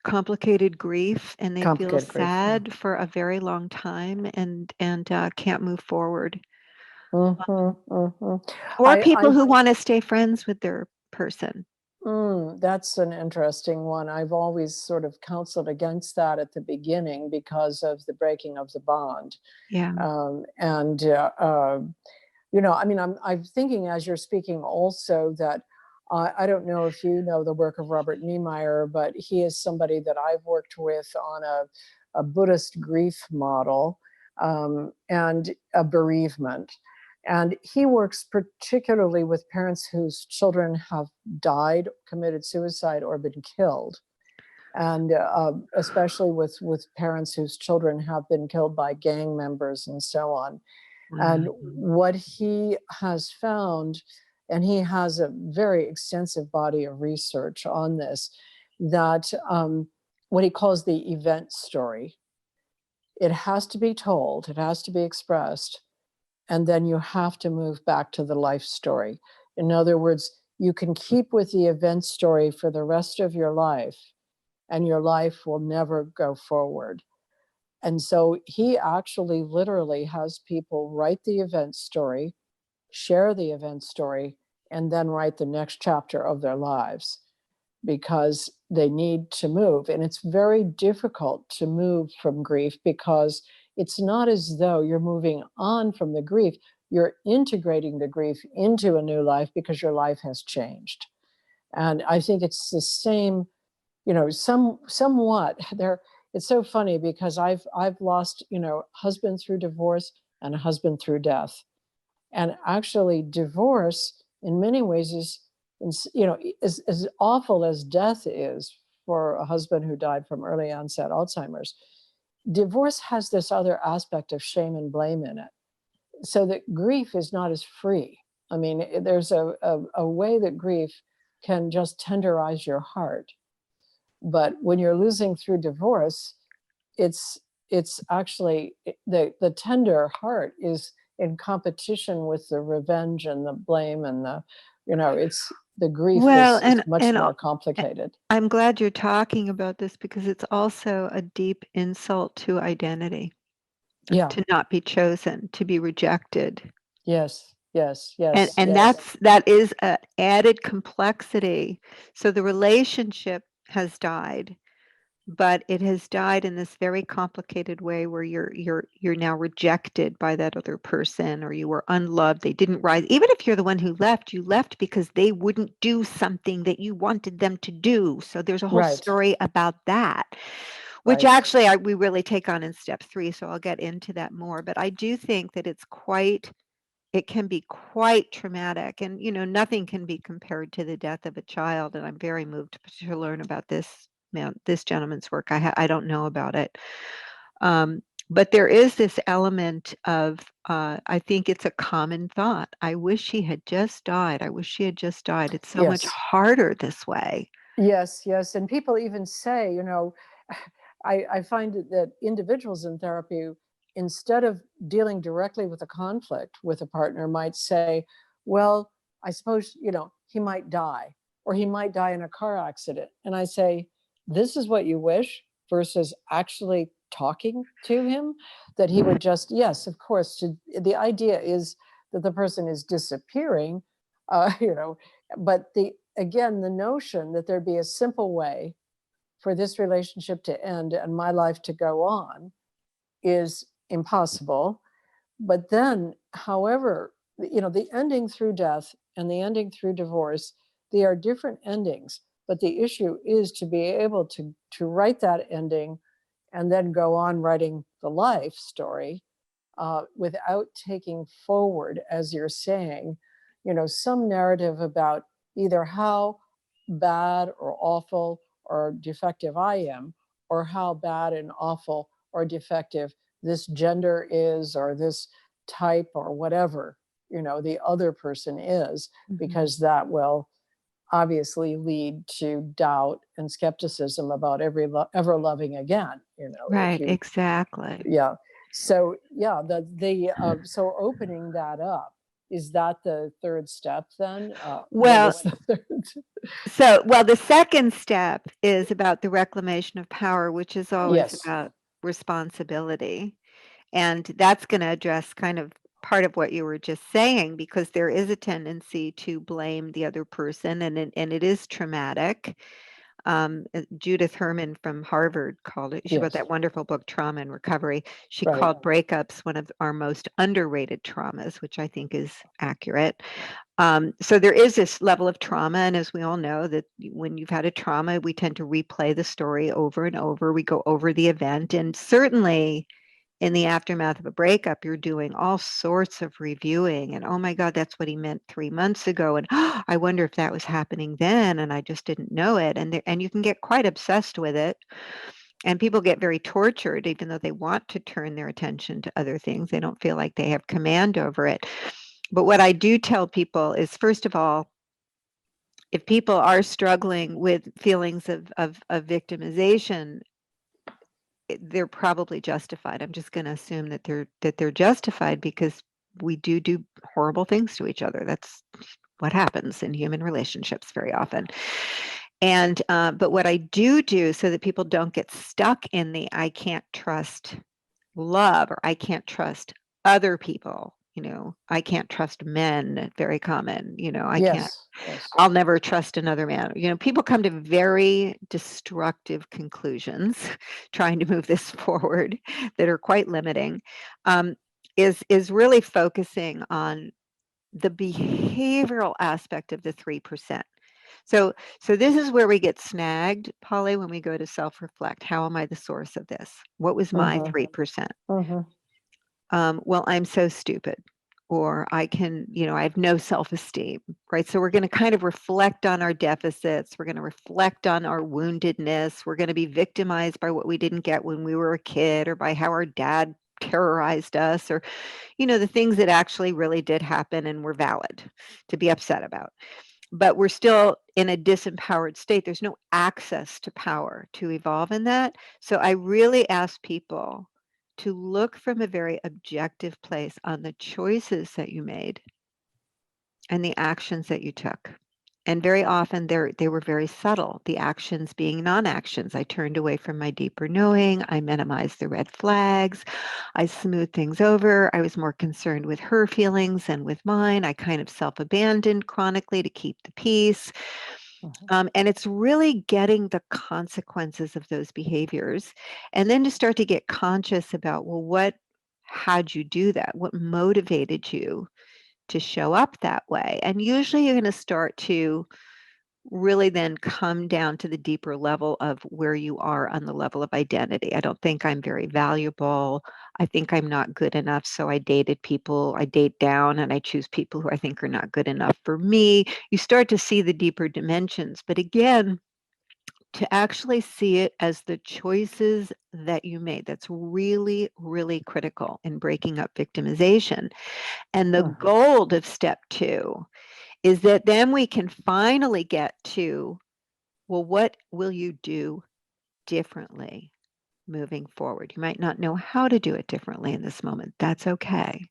complicated grief, and they feel complicated grief. Yeah. sad for a very long time and can't move forward. Or people I who want to stay friends with their person. That's an interesting one. I've always sort of counseled against that at the beginning because of the breaking of the bond. Yeah. And I mean, I'm thinking as you're speaking also that I don't know if you know the work of Robert Niemeyer, but he is somebody that I've worked with on a Buddhist grief model and a bereavement. And he works particularly with parents whose children have died, committed suicide, or been killed. And especially with parents whose children have been killed by gang members and so on. And what he has found, and he has a very extensive body of research on this, that what he calls the event story, it has to be told, it has to be expressed, and then you have to move back to the life story. In other words, you can keep with the event story for the rest of your life, and your life will never go forward. And so he actually literally has people write the event story, share the event story, and then write the next chapter of their lives because they need to move. And it's very difficult to move from grief because it's not as though you're moving on from the grief, you're integrating the grief into a new life because your life has changed. And I think it's the same, somewhat there. It's so funny because I've lost, husband through divorce and a husband through death. And actually divorce in many ways is, as awful as death is for a husband who died from early onset Alzheimer's, divorce has this other aspect of shame and blame in it. So that grief is not as free. I mean, there's a way that grief can just tenderize your heart. But when you're losing through divorce, it's actually the tender heart is in competition with the revenge and the blame and it's the grief is much more complicated. I'm glad you're talking about this because it's also a deep insult to identity. Yeah. To not be chosen, to be rejected. Yes. And yes. that is an added complexity. So the relationship has died, but it has died in this very complicated way where you're now rejected by that other person, or you were unloved. They didn't rise. Even if you're the one who left, you left because they wouldn't do something that you wanted them to do. So there's a whole story about that, which actually we really take on in step 3. So I'll get into that more. But I do think that it can be quite traumatic, and nothing can be compared to the death of a child. And I'm very moved to learn about this gentleman's work. I don't know about it, but there is this element of I think it's a common thought. I wish he had just died. I wish she had just died. It's so much harder this way. Yes, and people even say, I find that individuals in therapy, instead of dealing directly with a conflict with a partner, might say, well, I suppose, he might die, or he might die in a car accident. And I say, this is what you wish, versus actually talking to him, that he would just, yes, of course, the idea is that the person is disappearing, but again, the notion that there'd be a simple way for this relationship to end and my life to go on is impossible. But then, however, the ending through death and the ending through divorce, they are different endings. But the issue is to be able to write that ending and then go on writing the life story without taking forward, as you're saying, some narrative about either how bad or awful or defective I am, or how bad and awful or defective this gender is, or this type or whatever, the other person is, because that will obviously lead to doubt and skepticism about ever loving again, Right, exactly. Yeah. So yeah, so opening that up, is that the third step then? Well, the third? well, the second step is about the reclamation of power, which is always Yes. about responsibility. And that's going to address kind of part of what you were just saying, because there is a tendency to blame the other person, and it is traumatic. Judith Herman from Harvard called it, she wrote that wonderful book, Trauma and Recovery. She called breakups one of our most underrated traumas, which I think is accurate. So there is this level of trauma. And as we all know, that when you've had a trauma, we tend to replay the story over and over. We go over the event. And certainly in the aftermath of a breakup, you're doing all sorts of reviewing, and oh my God, that's what he meant 3 months ago. And I wonder if that was happening then, and I just didn't know it. And you can get quite obsessed with it. And people get very tortured, even though they want to turn their attention to other things. They don't feel like they have command over it. But what I do tell people is, first of all, if people are struggling with feelings of victimization, they're probably justified. I'm just going to assume that they're justified, because we do horrible things to each other. That's what happens in human relationships very often. And but what I do so that people don't get stuck in the I can't trust love, or I can't trust other people, I can't trust men, very common, I can't, I'll never trust another man. People come to very destructive conclusions trying to move this forward that are quite limiting, is really focusing on the behavioral aspect of the 3%. So this is where we get snagged, Polly, when we go to self-reflect. How am I the source of this? What was my 3%? Well, I'm so stupid, or I have no self-esteem, right? So we're going to kind of reflect on our deficits. We're going to reflect on our woundedness. We're going to be victimized by what we didn't get when we were a kid, or by how our dad terrorized us, or, the things that actually really did happen and were valid to be upset about. But we're still in a disempowered state. There's no access to power to evolve in that. So I really ask people to look from a very objective place on the choices that you made and the actions that you took. And very often they were very subtle, the actions being non-actions. I turned away from my deeper knowing. I minimized the red flags. I smoothed things over. I was more concerned with her feelings than with mine. I kind of self-abandoned chronically to keep the peace. And it's really getting the consequences of those behaviors, and then to start to get conscious about, well, how'd you do that? What motivated you to show up that way? And usually you're going to start to really then come down to the deeper level of where you are on the level of identity. I don't think I'm very valuable. I think I'm not good enough. So I date down, and I choose people who I think are not good enough for me. You start to see the deeper dimensions. But again, to actually see it as the choices that you made, that's really, really critical in breaking up victimization. And the goal of step 2 is that then we can finally get to, well, what will you do differently moving forward? You might not know how to do it differently in this moment. That's okay.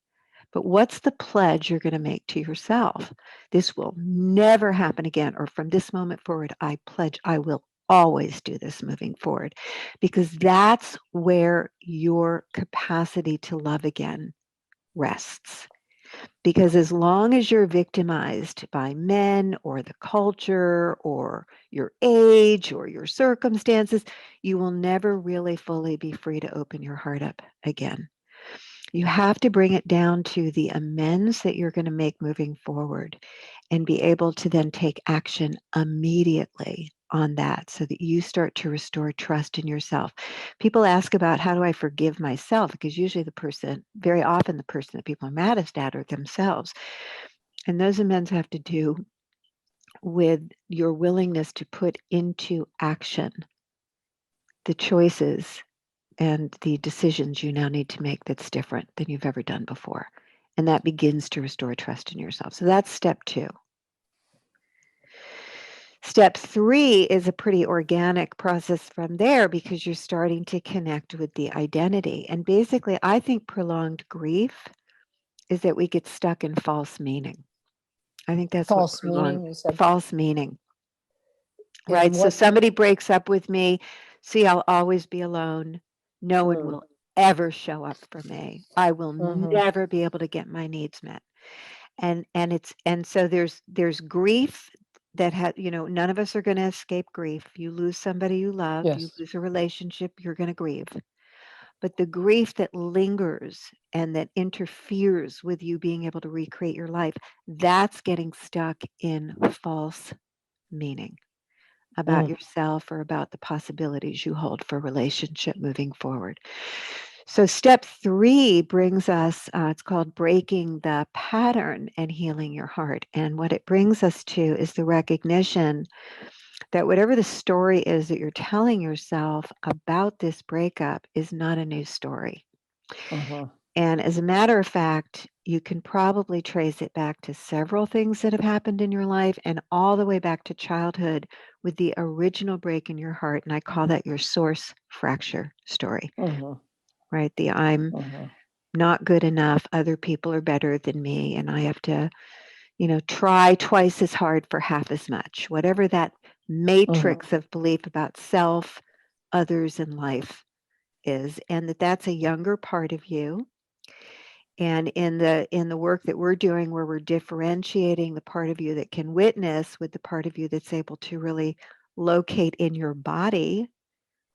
But what's the pledge you're going to make to yourself? This will never happen again. Or from this moment forward, I pledge I will always do this moving forward. Because that's where your capacity to love again rests. Because as long as you're victimized by men or the culture or your age or your circumstances, you will never really fully be free to open your heart up again. You have to bring it down to the amends that you're going to make moving forward, and be able to then take action immediately on that, so that you start to restore trust in yourself. People ask about, how do I forgive myself? Because usually very often the person that people are maddest at are themselves. And those amends have to do with your willingness to put into action the choices and the decisions you now need to make that's different than you've ever done before. And that begins to restore trust in yourself. So that's step 2. Step 3 is a pretty organic process from there because you're starting to connect with the identity. And basically, I think prolonged grief is that we get stuck in false meaning. I think that's what False prolonged meaning, you said. false meaning, In right? So what? somebody breaks up with me, see, I'll always be alone. No one will ever show up for me. I will never be able to get my needs met. And so there's grief that none of us are going to escape grief. You lose somebody you love, you Yes. lose a relationship, you're going to grieve. But the grief that lingers and that interferes with you being able to recreate your life, that's getting stuck in false meaning about yourself or about the possibilities you hold for relationship moving forward. So step 3 brings us, it's called breaking the pattern and healing your heart. And what it brings us to is the recognition that whatever the story is that you're telling yourself about this breakup is not a new story. And as a matter of fact, you can probably trace it back to several things that have happened in your life and all the way back to childhood with the original break in your heart. And I call that your source fracture story, right? The I'm not good enough, other people are better than me, and I have to, try twice as hard for half as much. Whatever that matrix of belief about self, others, and life is, and that's a younger part of you. And in the work that we're doing, where we're differentiating the part of you that can witness with the part of you that's able to really locate in your body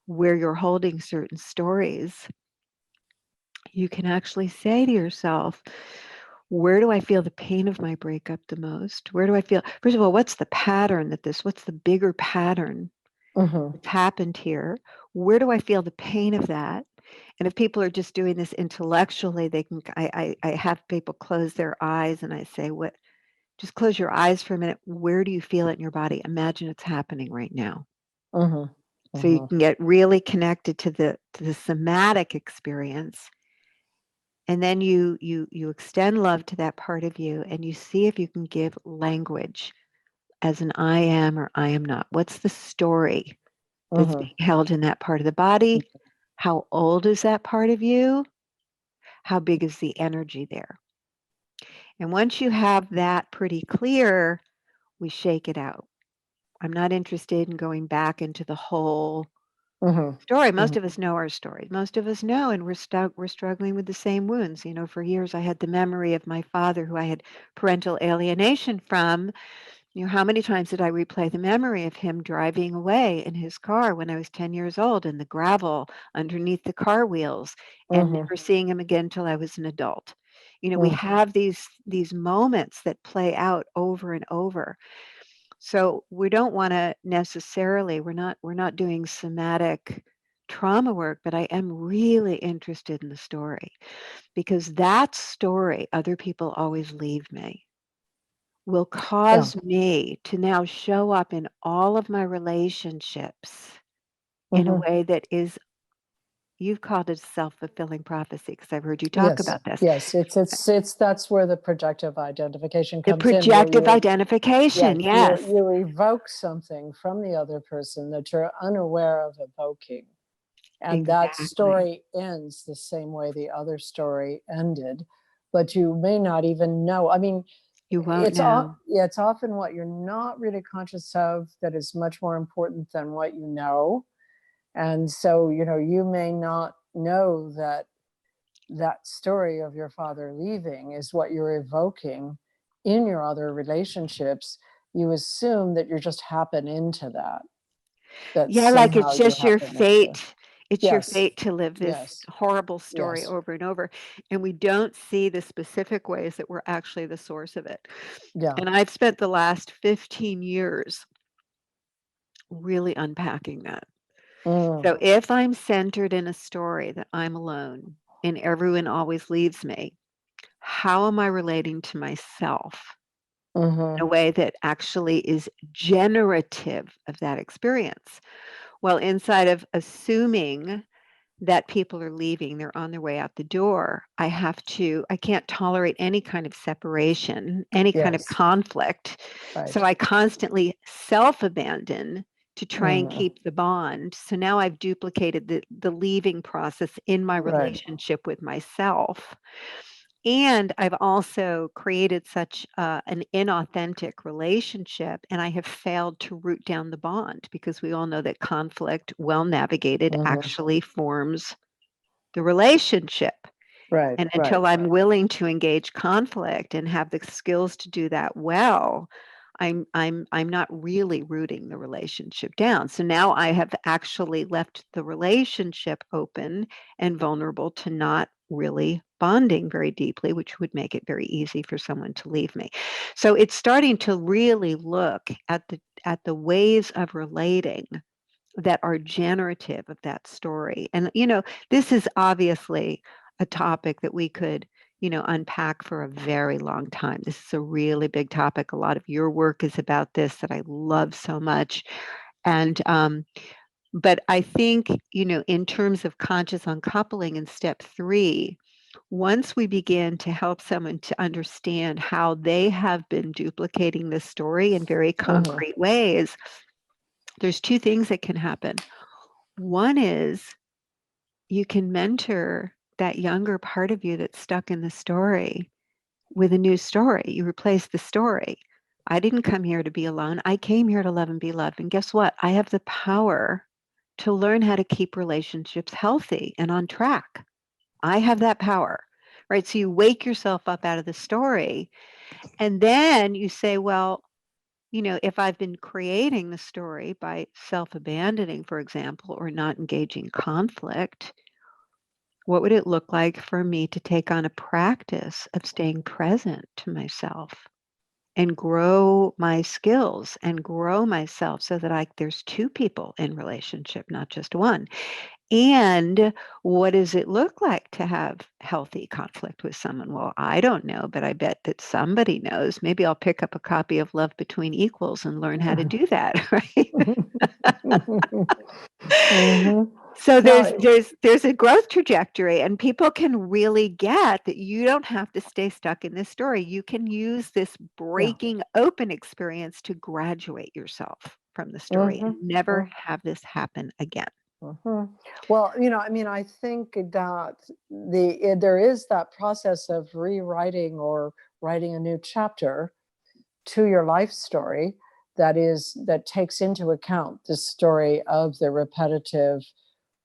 where you're holding certain stories, you can actually say to yourself, where do I feel the pain of my breakup the most? Where do I feel, first of all, what's the pattern what's the bigger pattern that's happened here? Where do I feel the pain of that? And if people are just doing this intellectually, they can, I have people close their eyes and I say, just close your eyes for a minute. Where do you feel it in your body? Imagine it's happening right now. So you can get really connected to the somatic experience. And then you extend love to that part of you and you see if you can give language as an I am or I am not. What's the story that's being held in that part of the body? How old is that part of you? How big is the energy there? And once you have that pretty clear, we shake it out. I'm not interested in going back into the whole story. Most of us know our story. Most of us know, and we're struggling with the same wounds. For years I had the memory of my father who I had parental alienation from. How many times did I replay the memory of him driving away in his car when I was 10 years old in the gravel underneath the car wheels and never seeing him again till I was an adult? We have these moments that play out over and over. So we don't want to necessarily, we're not doing somatic trauma work, but I am really interested in the story because that story, other people always leave me, will cause me to now show up in all of my relationships in a way that is, you've called it self-fulfilling prophecy because I've heard you talk Yes, about this. yes, it's that's where the projective identification The comes in, where projective identification, yes. you evoke something from the other person that you're unaware of evoking, and that Exactly. story ends the same way the other story ended, but you may not even know. I mean, You won't know. it's often what you're not really conscious of that is much more important than what you know. And so, you may not know that that story of your father leaving is what you're evoking in your other relationships. You assume that you just happen into that Yeah, like somehow it's you just your happen into. fate. It's your Yes, fate to live this yes, horrible story yes, over and over. And we don't see the specific ways that we're actually the source of it. yeah. And I've spent the last 15 years really unpacking that. So if I'm centered in a story that I'm alone and everyone always leaves me, how am I relating to myself in a way that actually is generative of that experience? Well, inside of assuming that people are leaving, they're on their way out the door, I can't tolerate any kind of separation, any kind of Yes. conflict. So Right. I constantly self-abandon to try and Mm, keep the bond. So now I've duplicated the leaving process in my right. relationship with myself. And I've also created such an inauthentic relationship, and I have failed to root down the bond because we all know that conflict, well navigated, Hmm. actually forms the relationship. Right. And Right. until I'm willing to engage conflict and have the skills to do that well, I'm not really rooting the relationship down. So now I have actually left the relationship open and vulnerable to not really bonding very deeply, which would make it very easy for someone to leave me. So it's starting to really look at the ways of relating that are generative of that story. And, this is obviously a topic that we could, unpack for a very long time. This is a really big topic. A lot of your work is about this that I love so much. And, but I think, in terms of conscious uncoupling in step 3, once we begin to help someone to understand how they have been duplicating this story in very Hmm. concrete ways, there's 2 things that can happen. One is you can mentor that younger part of you that's stuck in the story with a new story. You replace the story. I didn't come here to be alone. I came here to love and be loved. And guess what? I have the power to learn how to keep relationships healthy and on track. I have that power, right? So you wake yourself up out of the story and then you say, well, if I've been creating the story by self abandoning, for example, or not engaging conflict, what would it look like for me to take on a practice of staying present to myself and grow my skills and grow myself so that there's 2 people in relationship, not just one? And what does it look like to have healthy conflict with someone? Well, I don't know, but I bet that somebody knows. Maybe I'll pick up a copy of Love Between Equals and learn how to do that, right? Hmm. So there's Now, there's there's a growth trajectory, and people can really get that you don't have to stay stuck in this story. You can use this yeah. breaking open experience to graduate yourself from the story and Hmm. never have this happen again. Hmm. Well, I mean, I think that there is that process of rewriting or writing a new chapter to your life story that takes into account the story of the repetitive,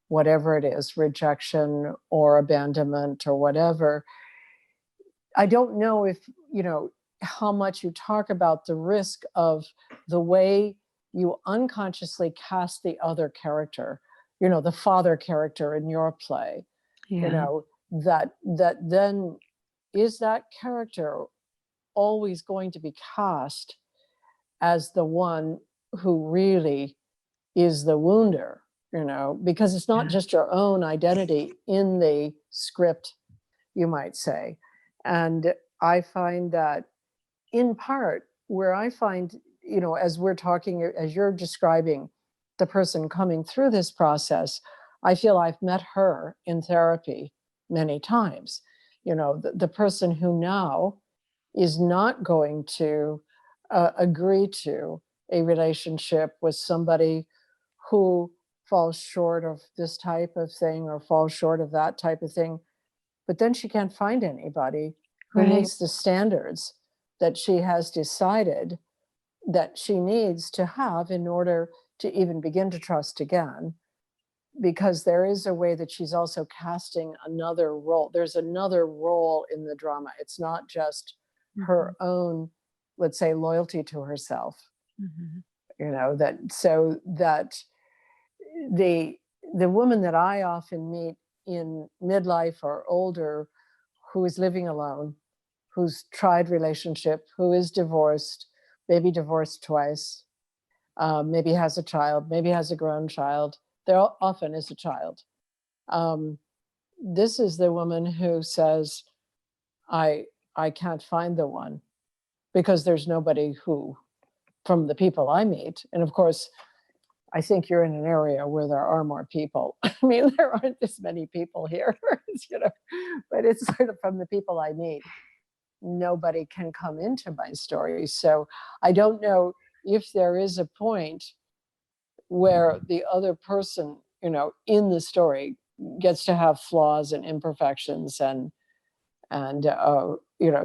whatever it is, rejection or abandonment or whatever. I don't know if, how much you talk about the risk of the way you unconsciously cast the other character, the father character in your play, Yeah. that then is that character always going to be cast as the one who really is the wounder, because it's not Yeah. just your own identity in the script, you might say. And I find that in part where I find, as we're talking, as you're describing the person coming through this process, I feel I've met her in therapy many times. The person who now is not going to agree to a relationship with somebody who falls short of this type of thing or falls short of that type of thing. But then she can't find anybody who Right. meets the standards that she has decided that she needs to have in order to even begin to trust again. Because there is a way that she's also casting another role. There's another role in the drama. It's not just Mhm. her own, let's say, loyalty to herself, Mhm. that so that the the woman that I often meet in midlife or older who is living alone, who's tried relationship, who is divorced, maybe divorced twice, maybe has a child, maybe has a grown child. There often is a child. Um, this is the woman who says, "I I can't find the one because there's nobody who, from the people I meet, and of course, I think you're in an area where there are more people. I mean, there aren't this many people here, but it's sort of from the people I meet. Nobody can come into my story. So I don't know if there is a point where the other person, in the story gets to have flaws and imperfections and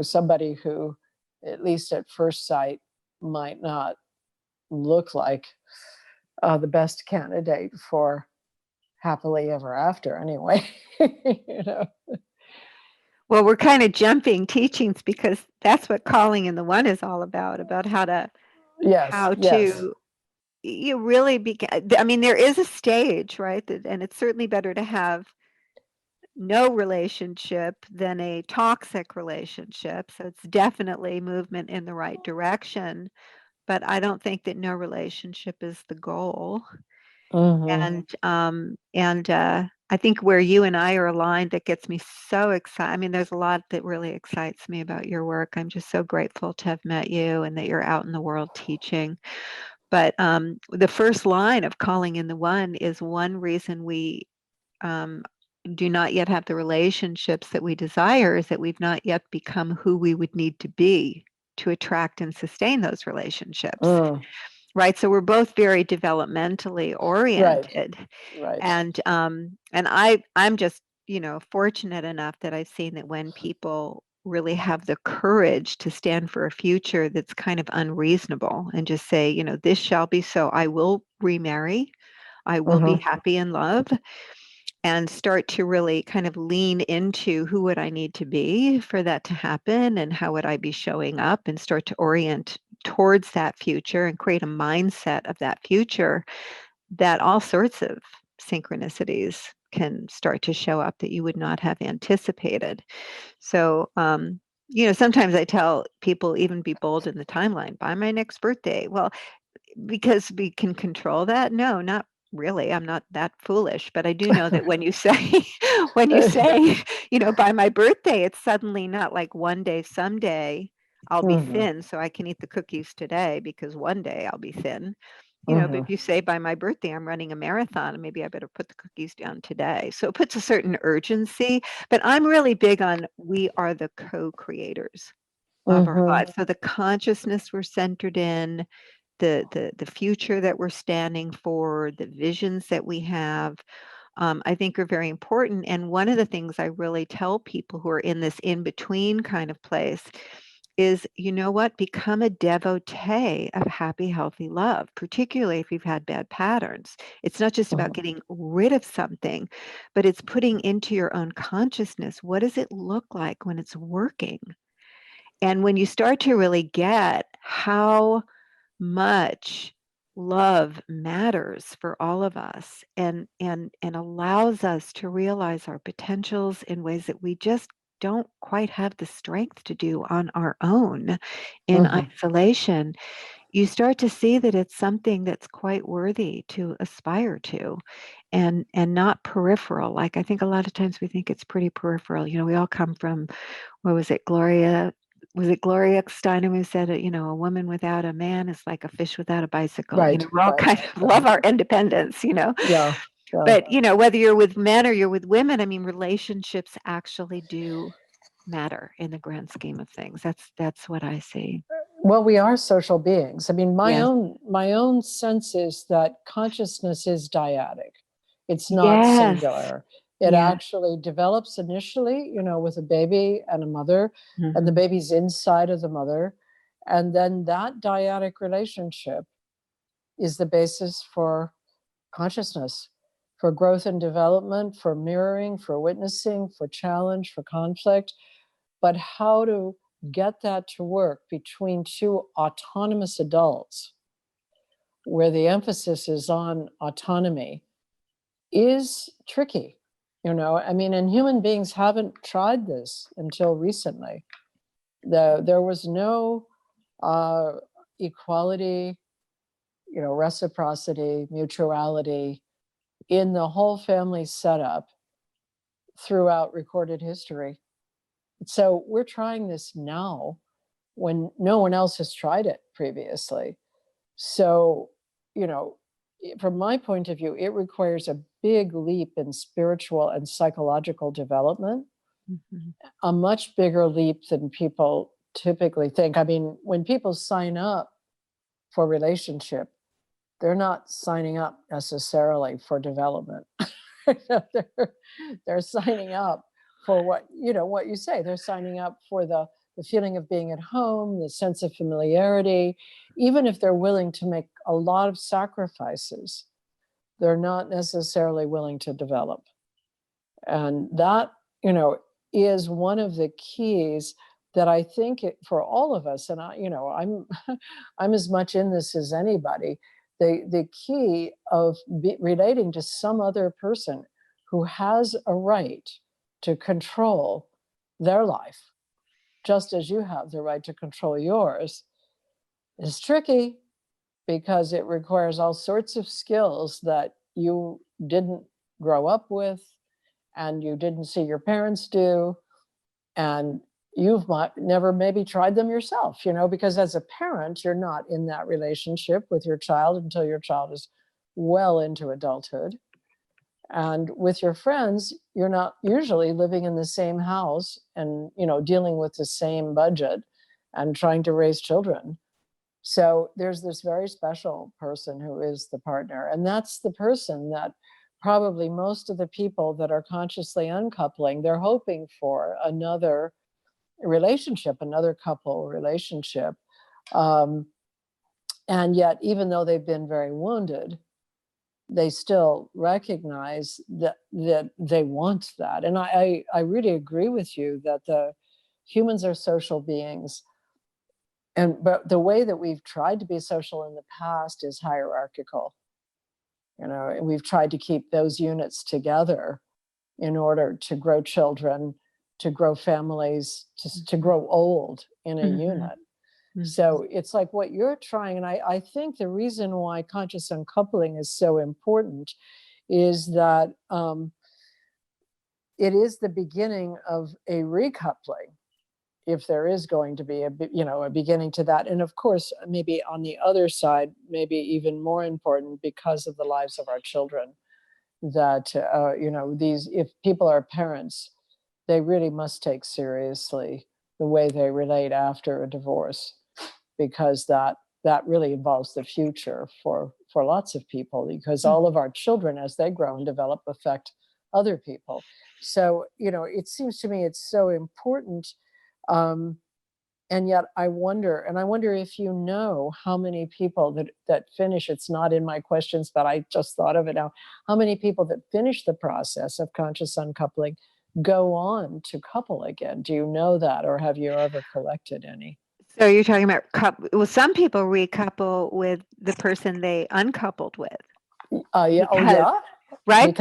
somebody who, at least at first sight, might not look like the best candidate for happily ever after anyway. Well, we're kind of jumping teachings because that's what calling in the one is all about how to Yes. you really I mean, there is a stage, right? And it's certainly better to have no relationship than a toxic relationship. So it's definitely movement in the right direction. But I don't think that no relationship is the goal. And I think where you and I are aligned, that gets me so excited. I mean, there's a lot that really excites me about your work. I'm just so grateful to have met you and that you're out in the world teaching. But the first line of calling in the one is one reason we do not yet have the relationships that we desire is that we've not yet become who we would need to be to attract and sustain those relationships. Right. So we're both very developmentally oriented. Right. And I'm just, fortunate enough that I've seen that when people really have the courage to stand for a future that's kind of unreasonable and just say, this shall be so. I will remarry. I will be happy in love, and start to really kind of lean into who would I need to be for that to happen and how would I be showing up, and start to orient towards that future and create a mindset of that future, that all sorts of synchronicities can start to show up that you would not have anticipated. So, sometimes I tell people, even be bold in the timeline by my next birthday. Well, because we can control that? No, not really. I'm not that foolish, but I do know that when you say, by my birthday, it's suddenly not like one day, someday I'll be thin, so I can eat the cookies today because one day I'll be thin. But if you say by my birthday I'm running a marathon, and maybe I better put the cookies down today. So it puts a certain urgency, but I'm really big on we are the co-creators of our lives. So the consciousness we're centered in, the future that we're standing for, the visions that we have, I think are very important. And one of the things I really tell people who are in this in-between kind of place is, become a devotee of happy, healthy love, particularly if you've had bad patterns. It's not just about getting rid of something, but it's putting into your own consciousness, what does it look like when it's working? And when you start to really get how much love matters for all of us, and allows us to realize our potentials in ways that we just don't quite have the strength to do on our own in isolation, you start to see that it's something that's quite worthy to aspire to, and not peripheral. Like, I think a lot of times we think it's pretty peripheral. We all come from, what was it, Gloria Steinem who said, a woman without a man is like a fish without a bicycle. We all kind of love our independence, Yeah. But, whether you're with men or you're with women, I mean, relationships actually do matter in the grand scheme of things. That's what I see. Well, we are social beings. I mean, my Yes. own sense is that consciousness is dyadic. It's not Yes. singular. It Yeah. actually develops initially, with a baby and a mother, and the Mhm. baby's inside of the mother. And then that dyadic relationship is the basis for consciousness, for growth and development, for mirroring, for witnessing, for challenge, for conflict. But how to get that to work between two autonomous adults, where the emphasis is on autonomy, is tricky. I mean, and human beings haven't tried this until recently. There was no equality, reciprocity, mutuality in the whole family setup throughout recorded history. So we're trying this now when no one else has tried it previously. So, from my point of view, it requires a big leap in spiritual and psychological development, a much bigger leap than people typically think. I mean, when people sign up for relationship, they're not signing up necessarily for development. they're signing up for what you say. They're signing up for the feeling of being at home, the sense of familiarity. Even if they're willing to make a lot of sacrifices, they're not necessarily willing to develop. And that, is one of the keys that I think for all of us, and I'm as much in this as anybody, the key of relating to some other person who has a right to control their life, just as you have the right to control yours, is tricky, because it requires all sorts of skills that you didn't grow up with and you didn't see your parents do, and you've never maybe tried them yourself, because as a parent, you're not in that relationship with your child until your child is well into adulthood. And with your friends, you're not usually living in the same house and, dealing with the same budget and trying to raise children. So there's this very special person who is the partner. And that's the person that probably most of the people that are consciously uncoupling, they're hoping for another relationship, another couple relationship. And yet, even though they've been very wounded, they still recognize that they want that. And I really agree with you that the humans are social beings. But the way that we've tried to be social in the past is hierarchical. We've tried to keep those units together in order to grow children, to grow families, to grow old in a unit. So it's like what you're trying, and I think the reason why conscious uncoupling is so important is that it is the beginning of a recoupling, if there is going to be a beginning to that. And of course, maybe on the other side, maybe even more important, because of the lives of our children, that if people are parents, they really must take seriously the way they relate after a divorce, because that really involves the future for lots of people, because all of our children, as they grow and develop, affect other people. So it seems to me it's so important. And yet I wonder if you know how many people that finish, it's not in my questions, but I just thought of it now, how many people that finish the process of conscious uncoupling go on to couple again? Do you know that, or have you ever collected any? So you're talking about some people recouple with the person they uncoupled with. Yeah. Oh, yeah. Right?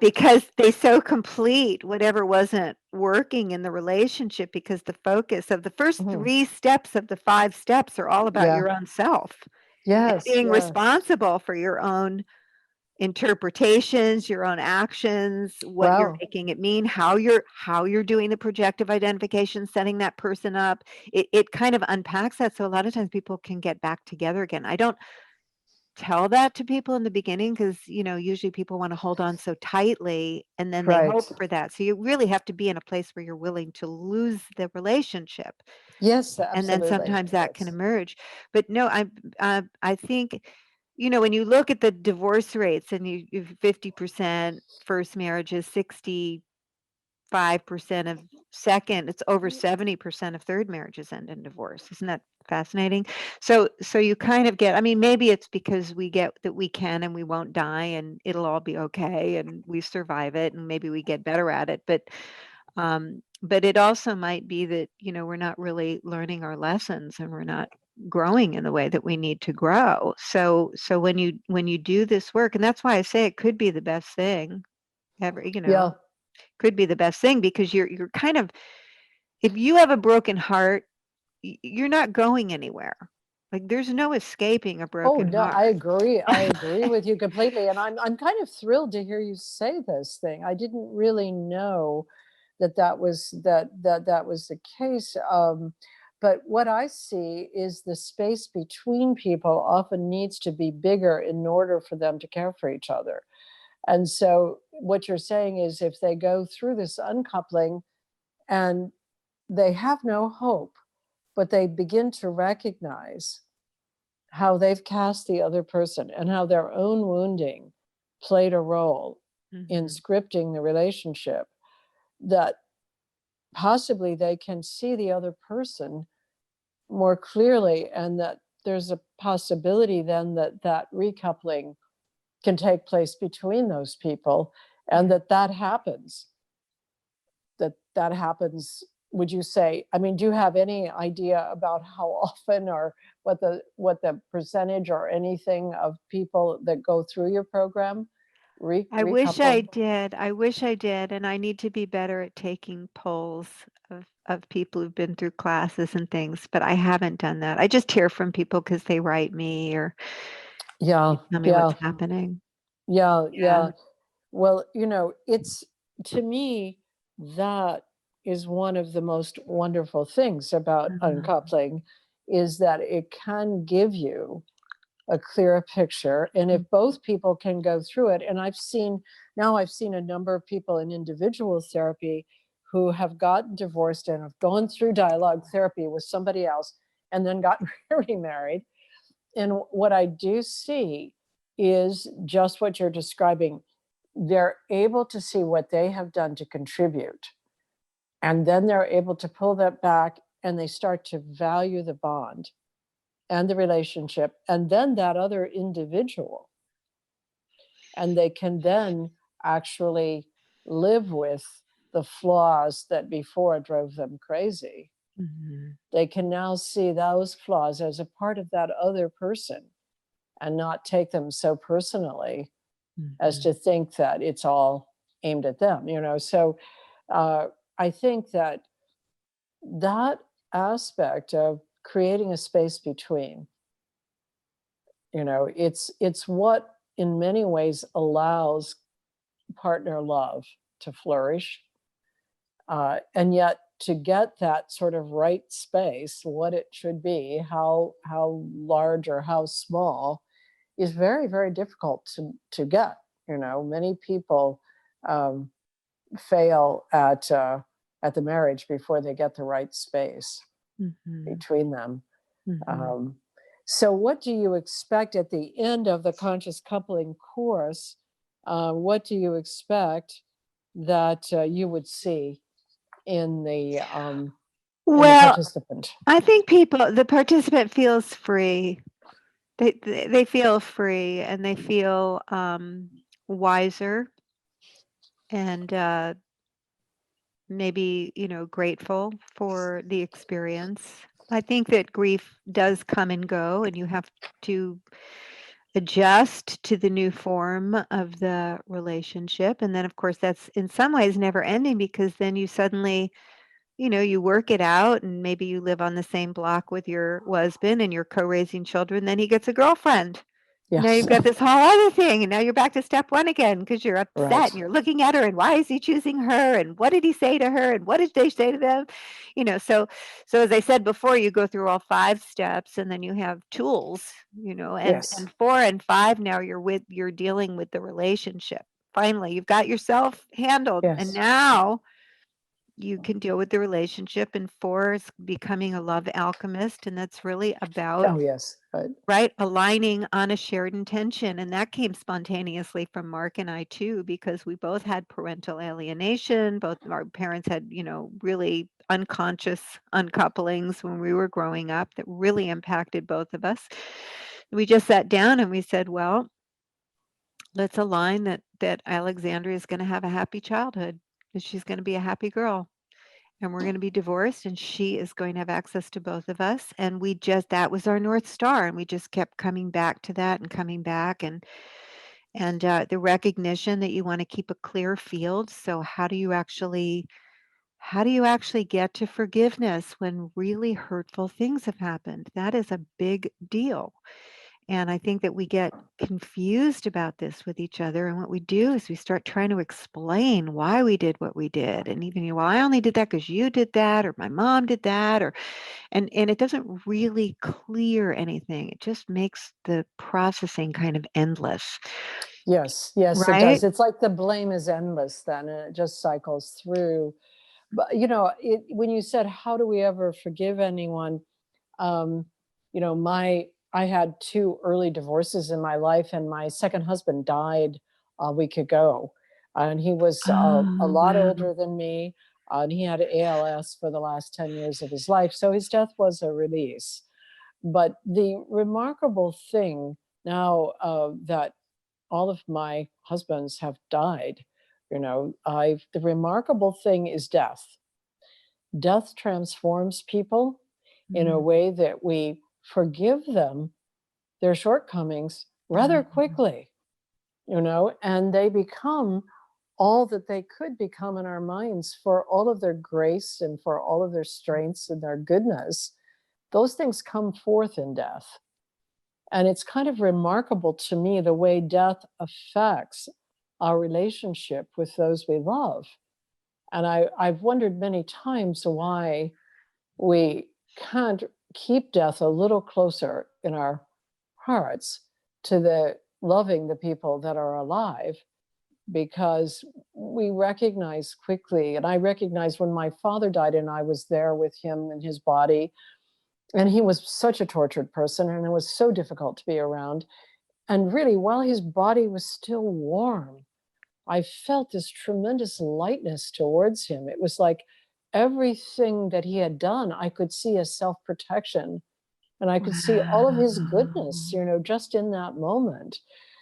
Because they so complete whatever wasn't working in the relationship, because the focus of the first 3 steps of the 5 steps are all about your own self. Yes. And being responsible for your own interpretations, your own actions, what you're making it mean, how you're doing the projective identification, setting that person up. It kind of unpacks that. So a lot of times people can get back together again. I don't tell that to people in the beginning, because usually people want to hold on so tightly, and then they hope for that. So you really have to be in a place where you're willing to lose the relationship. Yes, absolutely. And then sometimes that can emerge. But no, I think when you look at the divorce rates, and you 50% first marriages, 65% of second, it's over 70% of third marriages end in divorce. Isn't that fascinating? So you kind of get, maybe it's because we get that we can and we won't die and it'll all be okay and we survive it and maybe we get better at it. But it also might be that, we're not really learning our lessons and we're not growing in the way that we need to grow. So when you do this work, and that's why I say it could be the best thing ever, could be the best thing, because you're kind of, if you have a broken heart, you're not going anywhere. Like there's no escaping a broken heart. I agree. I agree with you completely. And I'm kind of thrilled to hear you say this thing. I didn't really know that was the case. But what I see is the space between people often needs to be bigger in order for them to care for each other. And so what you're saying is if they go through this uncoupling and they have no hope, but they begin to recognize how they've cast the other person and how their own wounding played a role in scripting the relationship, that possibly they can see the other person more clearly, and that there's a possibility then that that recoupling can take place between those people, and that happens. That happens. Would you say? I mean, do you have any idea about how often, or what the percentage or anything of people that go through your program I wish I recoupling? did. I wish I did, and I need to be better at taking polls of people who've been through classes and things, but I haven't done that. I just hear from people because they write me or Yeah, they tell me yeah, what's happening. yeah, Yeah. yeah. Well, it's, to me, that is one of the most wonderful things about Mhm. uncoupling, is that it can give you a clearer picture. And if both people can go through it, and I've seen a number of people in individual therapy who have gotten divorced and have gone through dialogue therapy with somebody else and then gotten remarried. And what I do see is just what you're describing. They're able to see what they have done to contribute. And then they're able to pull that back, and they start to value the bond and the relationship, and then that other individual. And they can then actually live with the flaws that before drove them crazy. Mhm. They can now see those flaws as a part of that other person and not take them so personally as Mhm. to think that it's all aimed at them, So I think that that aspect of creating a space between, it's what in many ways allows partner love to flourish. And yet to get that sort of right space, what it should be, how large or how small, is very, very difficult to get. Many people um, fail at the marriage before they get the right space Mhm. between them. Mhm. Um, so, what do you expect at the end of the conscious coupling course? What do you expect that you would see in the Well, participant? I think the participant feels free. They feel free and they feel wiser and maybe, grateful for the experience. I think that grief does come and go, and you have to adjust to the new form of the relationship. And then, of course, that's in some ways never ending because then you suddenly, you work it out and maybe you live on the same block with your husband and you're co-raising children. Then he gets a girlfriend. Now Yes. you've got this whole other thing, and now you're back to step one again because you're upset Right. and you're looking at her and why is he choosing her and what did he say to her and what did they say to them? So as I said before, you go through all 5 steps and then you have tools, and Yes. 4 and 5 now you're dealing with the relationship. Finally, you've got yourself handled, and Yes. now you can deal with the relationship, and 4 is becoming a love alchemist, and that's really about, Oh, yes. But right, aligning on a shared intention. And that came spontaneously from Mark and I too, because we both had parental alienation. Both of our parents had, really unconscious uncouplings when we were growing up that really impacted both of us. We just sat down and we said, well, let's align that Alexandria is going to have a happy childhood, that she's going to be a happy girl, and we're going to be divorced and she is going to have access to both of us. And that was our North Star, and we just kept coming back to that and coming back, and the recognition that you want to keep a clear field. So how do you actually get to forgiveness when really hurtful things have happened? That is a big deal. And I think that we get confused about this with each other. And what we do is we start trying to explain why we did what we did. And even, well, I only did that because you did that, or my mom did that, or and it doesn't really clear anything. It just makes the processing kind of endless. Yes, it Right? does. It's like the blame is endless then, and it just cycles through. But when you said, how do we ever forgive anyone? Um, I had 2 early divorces in my life, and my second husband died a week ago. And he was a Oh, lot wow. older than me, and he had ALS for the last 10 years of his life. So his death was a release. But the remarkable thing now that all of my husbands have died, the remarkable thing is death. Death transforms people in a Mm, way that we forgive them their shortcomings rather mm, quickly, and they become all that they could become in our minds for all of their grace and for all of their strengths and their goodness. Those things come forth in death. And it's kind of remarkable to me the way death affects our relationship with those we love. And I've wondered many times why we can't keep death a little closer in our hearts to the loving the people that are alive, because we recognize quickly, and I recognized when my father died and I was there with him in his body, and he was such a tortured person and it was so difficult to be around. And really, while his body was still warm, I felt this tremendous lightness towards him. It was like everything that he had done, I could see as self-protection, and I could see all of his goodness, wow. just in that moment.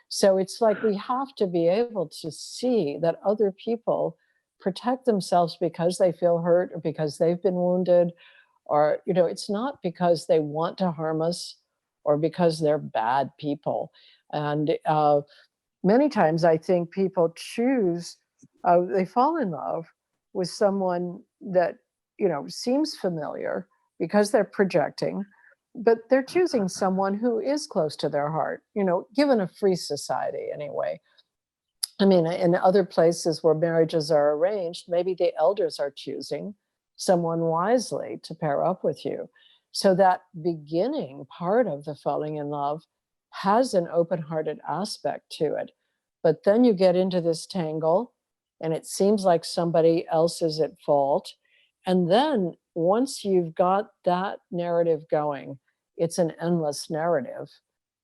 So it's like we have to be able to see that other people protect themselves because they feel hurt or because they've been wounded, or, it's not because they want to harm us or because they're bad people. And many times I think people choose, they fall in love with someone that, seems familiar because they're projecting, but they're choosing someone who is close to their heart, given a free society anyway. I mean, in other places where marriages are arranged, maybe the elders are choosing someone wisely to pair up with you. So that beginning part of the falling in love has an open-hearted aspect to it. But then you get into this tangle and it seems like somebody else is at fault. And then once you've got that narrative going, it's an endless narrative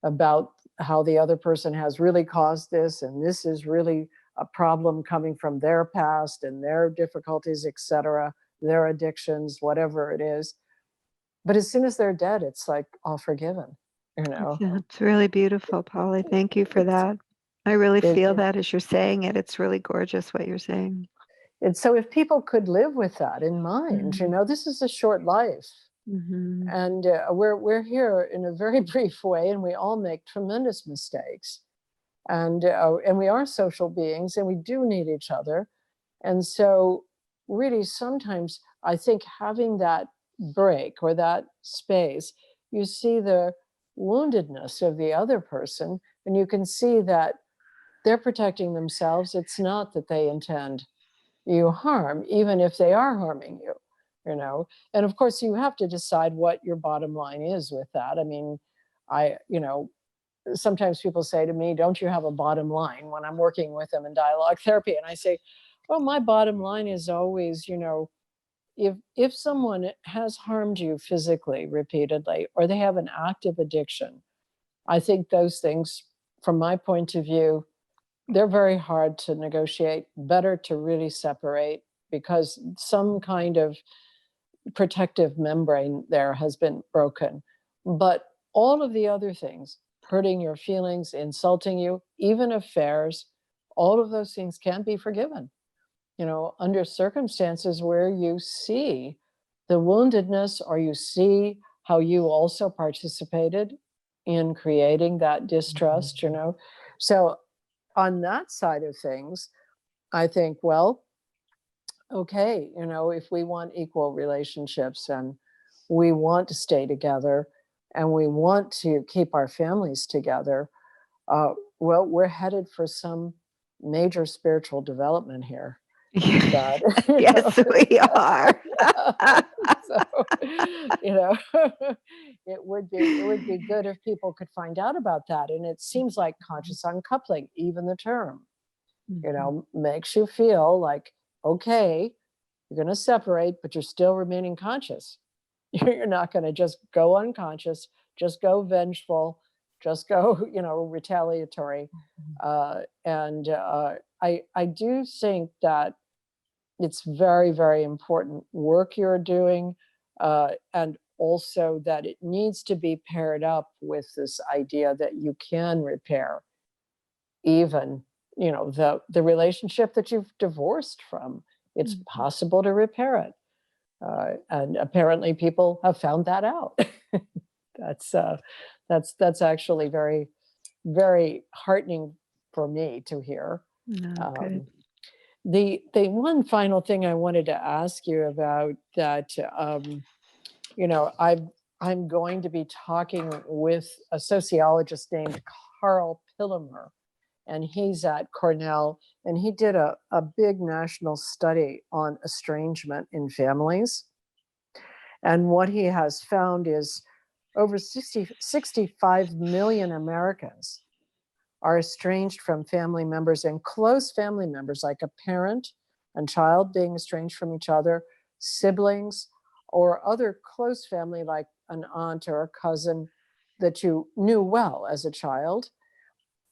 about how the other person has really caused this, and this is really a problem coming from their past and their difficulties, etc., their addictions, whatever it is. But as soon as they're dead, it's like all forgiven, you know. It's really beautiful, Polly. Thank you for It's that. I really it, feel it, that as you're saying it. It's really gorgeous what you're saying. and so if people could live with that in mind, this is a short life, Mm-hmm. and we're here in a very brief way, and we all make tremendous mistakes, and we are social beings, and we do need each other. And so, really, sometimes I think having that break or that space, you see the woundedness of the other person, and you can see that they're protecting themselves. It's not that they intend you harm, even if they are harming you. And of course, you have to decide what your bottom line is with that. I mean, sometimes people say to me, don't you have a bottom line, when I'm working with them in dialogue therapy? And I say, well, my bottom line is always, if someone has harmed you physically repeatedly, or they have an active addiction, I think those things, from my point of view, they're very hard to negotiate. Better to really separate, because some kind of protective membrane there has been broken. But all of the other things, hurting your feelings, insulting you, even affairs, all of those things can be forgiven, under circumstances where you see the woundedness, or you see how you also participated in creating that distrust. So on that side of things, I think, well, okay, if we want equal relationships and we want to stay together, and we want to keep our families together, well, we're headed for some major spiritual development here. That, Yes, we are. so, it would be good if people could find out about that. And it seems like conscious uncoupling, even the term, makes you feel like, okay, you're going to separate, but you're still remaining conscious. You're not going to just go unconscious, just go vengeful, just go, retaliatory. And I do think that it's very, very important work you're doing, and also that it needs to be paired up with this idea that you can repair even, the relationship that you've divorced from. It's possible to repair it. And apparently people have found that out. That's actually very, very heartening for me to hear. Good. The one final thing I wanted to ask you about that, I'm going to be talking with a sociologist named Carl Pillemer, and he's at Cornell, and he did a big national study on estrangement in families. And what he has found is over 65 million Americans are estranged from family members, and close family members, like a parent and child being estranged from each other, siblings, or other close family like an aunt or a cousin that you knew well as a child.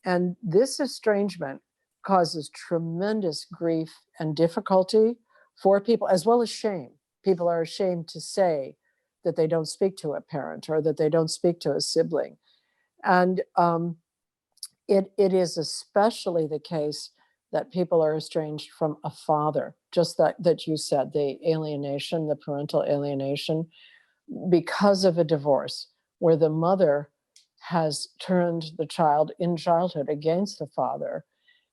And this estrangement causes tremendous grief and difficulty for people, as well as shame. People are ashamed to say that they don't speak to a parent or that they don't speak to a sibling. And it is especially the case that people are estranged from a father, just that you said, the alienation, the parental alienation, because of a divorce, where the mother has turned the child in childhood against the father,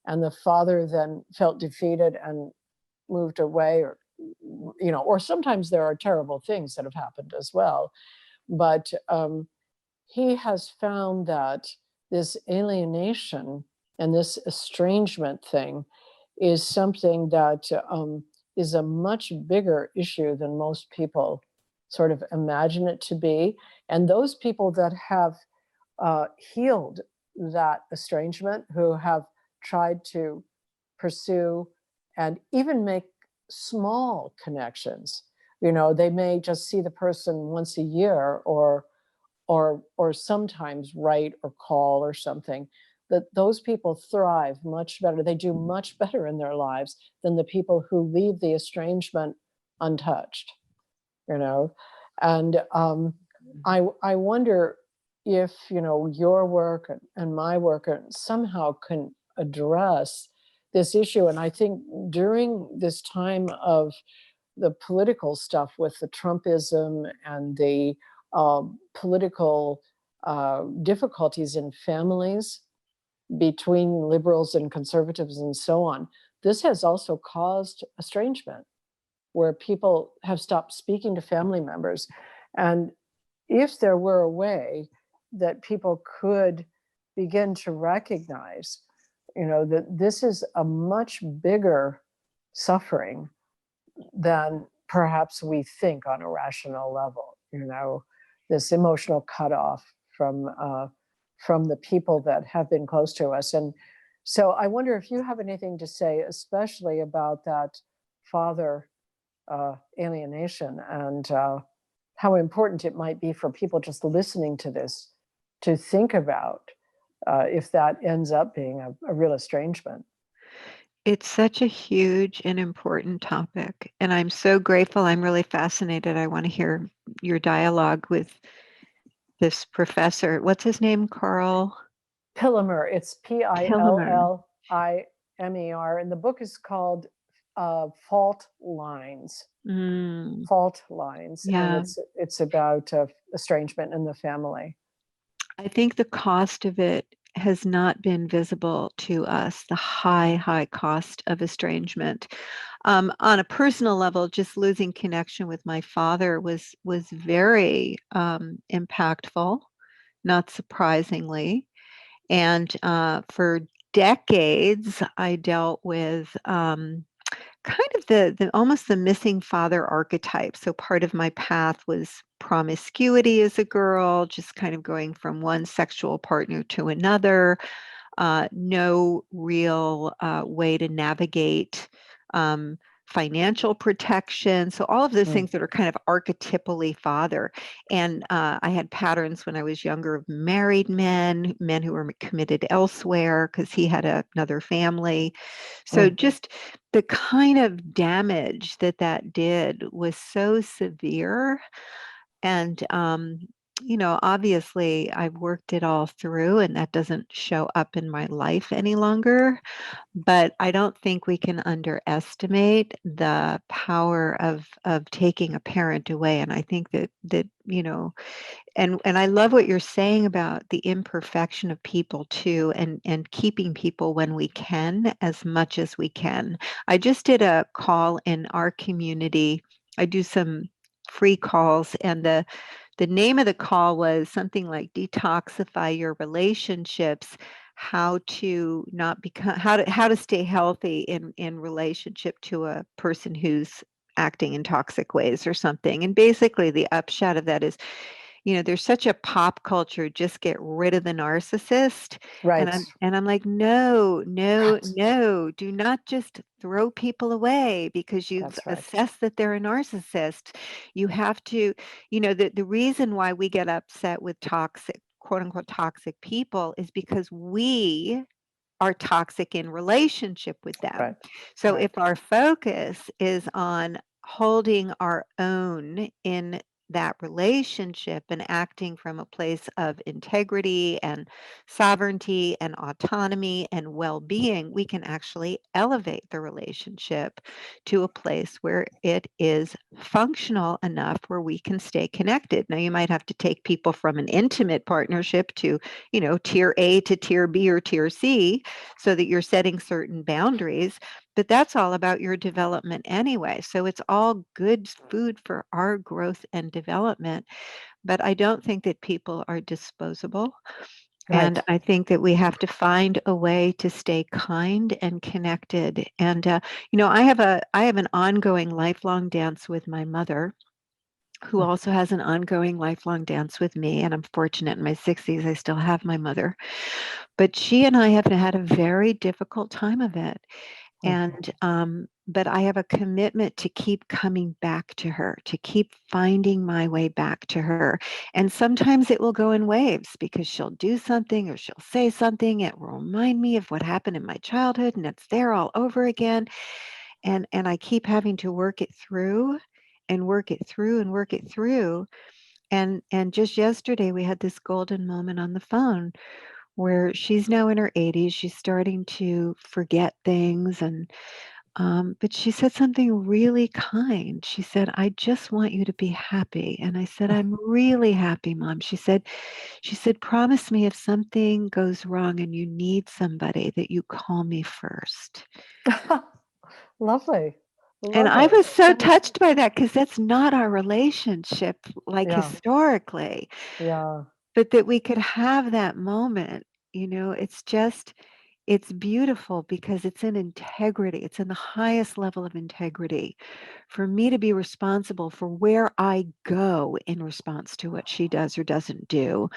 and the father then felt defeated and moved away, or sometimes there are terrible things that have happened as well. But he has found that this alienation and this estrangement thing is something that is a much bigger issue than most people sort of imagine it to be. And those people that have healed that estrangement, who have tried to pursue and even make small connections, they may just see the person once a year, or sometimes write or call or something, that those people thrive much better. They do much better in their lives than the people who leave the estrangement untouched, And I wonder if, your work and my work somehow can address this issue. And I think during this time of the political stuff with the Trumpism and the political difficulties in families between liberals and conservatives and so on, this has also caused estrangement, where people have stopped speaking to family members. And if there were a way that people could begin to recognize, that this is a much bigger suffering than perhaps we think on a rational level, this emotional cutoff from the people that have been close to us. And so I wonder if you have anything to say, especially about that father alienation, and how important it might be for people just listening to this to think about if that ends up being a real estrangement. It's such a huge and important topic, and I'm so grateful. I'm really fascinated. I want to hear your dialogue with this professor. What's his name? Carl Pillemer. It's Pillemer. Pillimer, and the book is called Fault Lines. Fault Lines, Yeah. and it's about estrangement in the family. I think the cost of it has not been visible to us, the high, high cost of estrangement. On a personal level, just losing connection with my father was very impactful, not surprisingly. And for decades, I dealt with kind of the almost the missing father archetype. So part of my path was promiscuity as a girl, just kind of going from one sexual partner to another. No real way to navigate um, financial protection. So all of those Mm. things that are kind of archetypally father. And I had patterns when I was younger of married men, men who were committed elsewhere because he had another family. So Mm. just the kind of damage that that did was so severe. And, obviously I've worked it all through and that doesn't show up in my life any longer. But I don't think we can underestimate the power of taking a parent away. And I think and I love what you're saying about the imperfection of people too, and keeping people when we can as much as we can. I just did a call in our community. I do some free calls, and the name of the call was something like detoxify your relationships, how to not become how to stay healthy in relationship to a person who's acting in toxic ways or something. And basically the upshot of that is, there's such a pop culture, just get rid of the narcissist. And Right. I'm like, no, no, Right. no, do not just throw people away because you've That's right. assessed that they're a narcissist. You have to, the reason why we get upset with toxic, quote unquote, toxic people is because we are toxic in relationship with them. Right. So Right. if our focus is on holding our own in that relationship and acting from a place of integrity and sovereignty and autonomy and well-being, we can actually elevate the relationship to a place where it is functional enough where we can stay connected. Now, you might have to take people from an intimate partnership to, tier A to tier B or tier C, so that you're setting certain boundaries. But that's all about your development anyway. So it's all good food for our growth and development. But I don't think that people are disposable. And Right. I think that we have to find a way to stay kind and connected. And I have an ongoing lifelong dance with my mother, who Mm. also has an ongoing lifelong dance with me. And I'm fortunate in my 60s, I still have my mother. But she and I have had a very difficult time of it. Mm. But I have a commitment to keep coming back to her, to keep finding my way back to her. And sometimes it will go in waves because she'll do something or she'll say something. It will remind me of what happened in my childhood, and it's there all over again. And I keep having to work it through and work it through and work it through. And just yesterday we had this golden moment on the phone where she's now in her 80s. She's starting to forget things, and but she said something really kind. She said, "I just want you to be happy." And I said, "I'm really happy, Mom." She said, "Promise me if something goes wrong and you need somebody that you call me first." Lovely. And I Lovely. was so touched by that because that's not our relationship, like Yeah. historically, Yeah. but that we could have that moment. It's beautiful because it's in integrity. It's in the highest level of integrity for me to be responsible for where I go in response to what she does or doesn't do,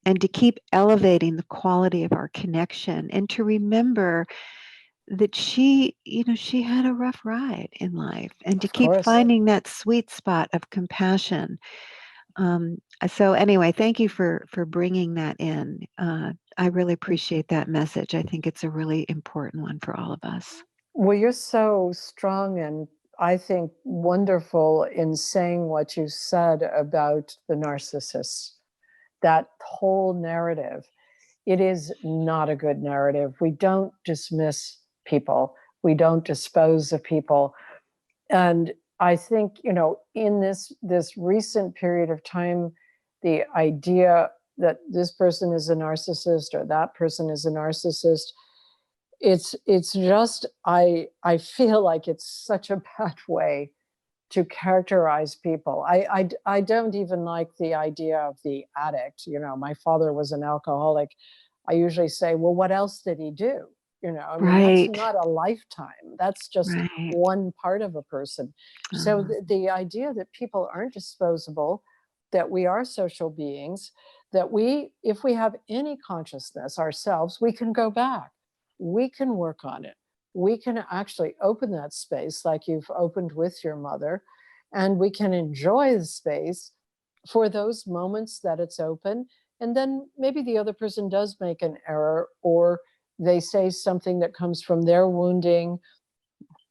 and to keep elevating the quality of our connection, and to remember that she had a rough ride in life, and to Of keep course. finding that sweet spot of compassion. So anyway, thank you for bringing that in. I really appreciate that message. I think it's a really important one for all of us. Well, you're so strong and I think wonderful in saying what you said about the narcissist. That whole narrative, it is not a good narrative. We don't dismiss people, we don't dispose of people. And I think, in this recent period of time, the idea that this person is a narcissist or that person is a narcissist it's just, I feel like it's such a bad way to characterize people. I don't even like the idea of the addict. My father was an alcoholic. I usually say, well, what else did he do? I mean, that's Right. not a lifetime. That's just Right. one part of a person. So the idea that people aren't disposable, that we are social beings, that if we have any consciousness ourselves, we can go back. We can work on it. We can actually open that space like you've opened with your mother, and we can enjoy the space for those moments that it's open. And then maybe the other person does make an error, or they say something that comes from their wounding.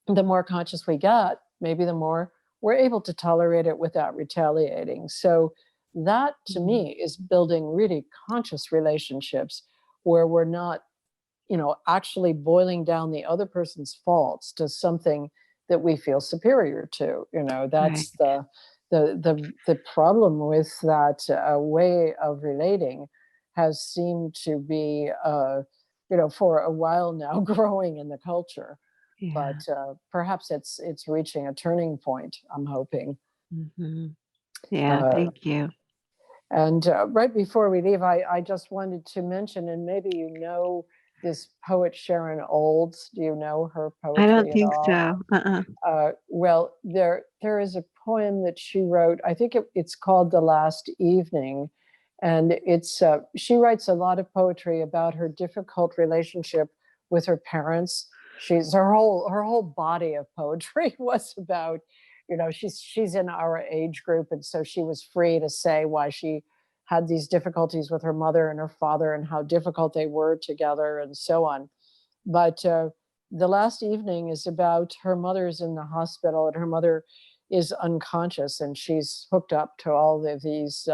The more conscious we get, maybe the more we're able to tolerate it without retaliating. So that to me is building really conscious relationships where we're not actually boiling down the other person's faults to something that we feel superior to. Right. That's the problem with that way of relating has seemed to be for a while now growing in the culture. Yeah. But perhaps it's reaching a turning point, I'm hoping. Yeah. uh, Thank you. and right before we leave, I just wanted to mention, and maybe this poet Sharon Olds. Do you know her I don't poetry at think all? so. Well, there is a poem that she wrote. I think it's called "The Last Evening," and she writes a lot of poetry about her difficult relationship with her parents. Her whole body of poetry was about, she's in our age group, and so she was free to say why she had these difficulties with her mother and her father and how difficult they were together and so on. But The Last Evening is about her mother's in the hospital, and her mother is unconscious, and she's hooked up to all of these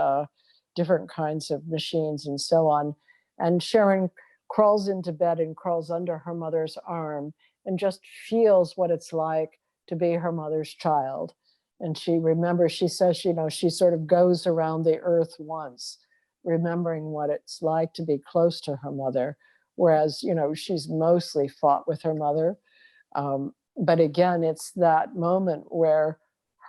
different kinds of machines and so on. And Sharon crawls into bed and crawls under her mother's arm and just feels what it's like to be her mother's child. And she says, she sort of goes around the earth once, remembering what it's like to be close to her mother. Whereas, she's mostly fought with her mother. But again, it's that moment where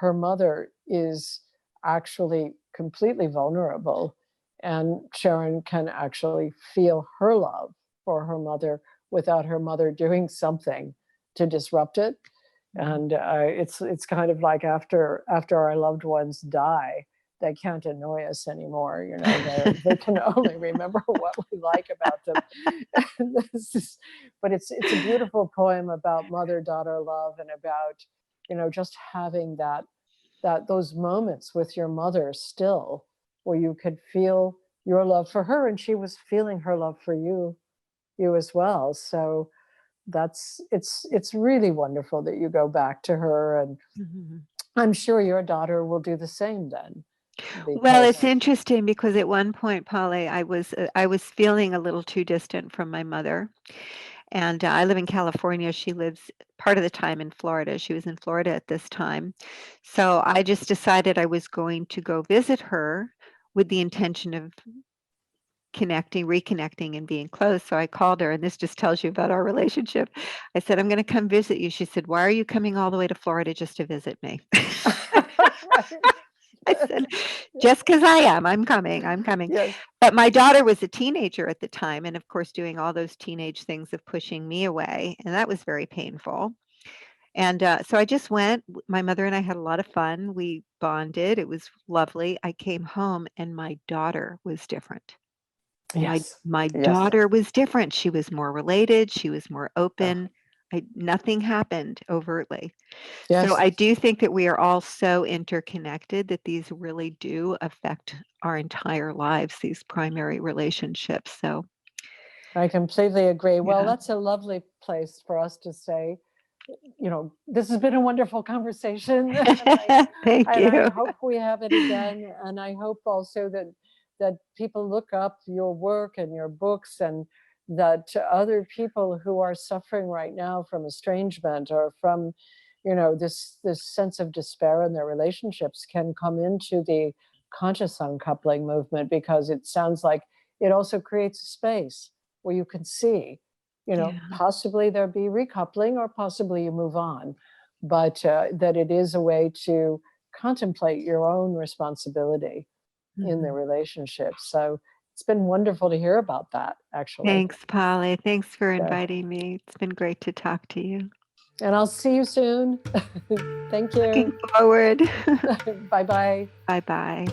her mother is actually completely vulnerable, and Sharon can actually feel her love for her mother without her mother doing something to disrupt it. And it's kind of like after our loved ones die, they can't annoy us anymore. They can only remember what we like about them. But it's a beautiful poem about mother-daughter love, and about just having those moments with your mother still, where you could feel your love for her, and she was feeling her love for you as well. So it's really wonderful that you go back to her, and I'm sure your daughter will do the same then. Well, Because it's interesting because at one point, Polly, I was feeling a little too distant from my mother, and I live in California. She lives part of the time in Florida. She was in Florida at this time, so I just decided I was going to go visit her with the intention of reconnecting, and being close. So I called her, and this just tells you about our relationship. I said, "I'm going to come visit you." She said, "Why are you coming all the way to Florida just to visit me?" right. I said, "Just because I am, I'm coming, I'm coming." Yes. But my daughter was a teenager at the time, and of course, doing all those teenage things of pushing me away, and that was very painful. And so I just went. My mother and I had a lot of fun. We bonded. It was lovely. I came home, and my daughter was different. Yes. My Yes. daughter was different. She was more related. She was more Oh, open. Nothing happened overtly. So yes. I do think that we are all so interconnected that these really do affect our entire lives, these primary relationships. So, I completely agree. Well, yeah. that's a lovely place for us to say, this has been a wonderful conversation, and Thank I you. hope we have it again. And I hope also that people look up your work and your books, and that other people who are suffering right now from estrangement, or from, this sense of despair in their relationships, can come into the conscious uncoupling movement, because it sounds like it also creates a space where you can see, Yeah. possibly there'll be recoupling, or possibly you move on, but that it is a way to contemplate your own responsibility in the Mhm. relationship. So it's been wonderful to hear about that, actually. Thanks, Polly. Thanks for So, inviting me. It's been great to talk to you. and I'll see you soon. Thank Looking you. forward. Bye bye. Bye bye.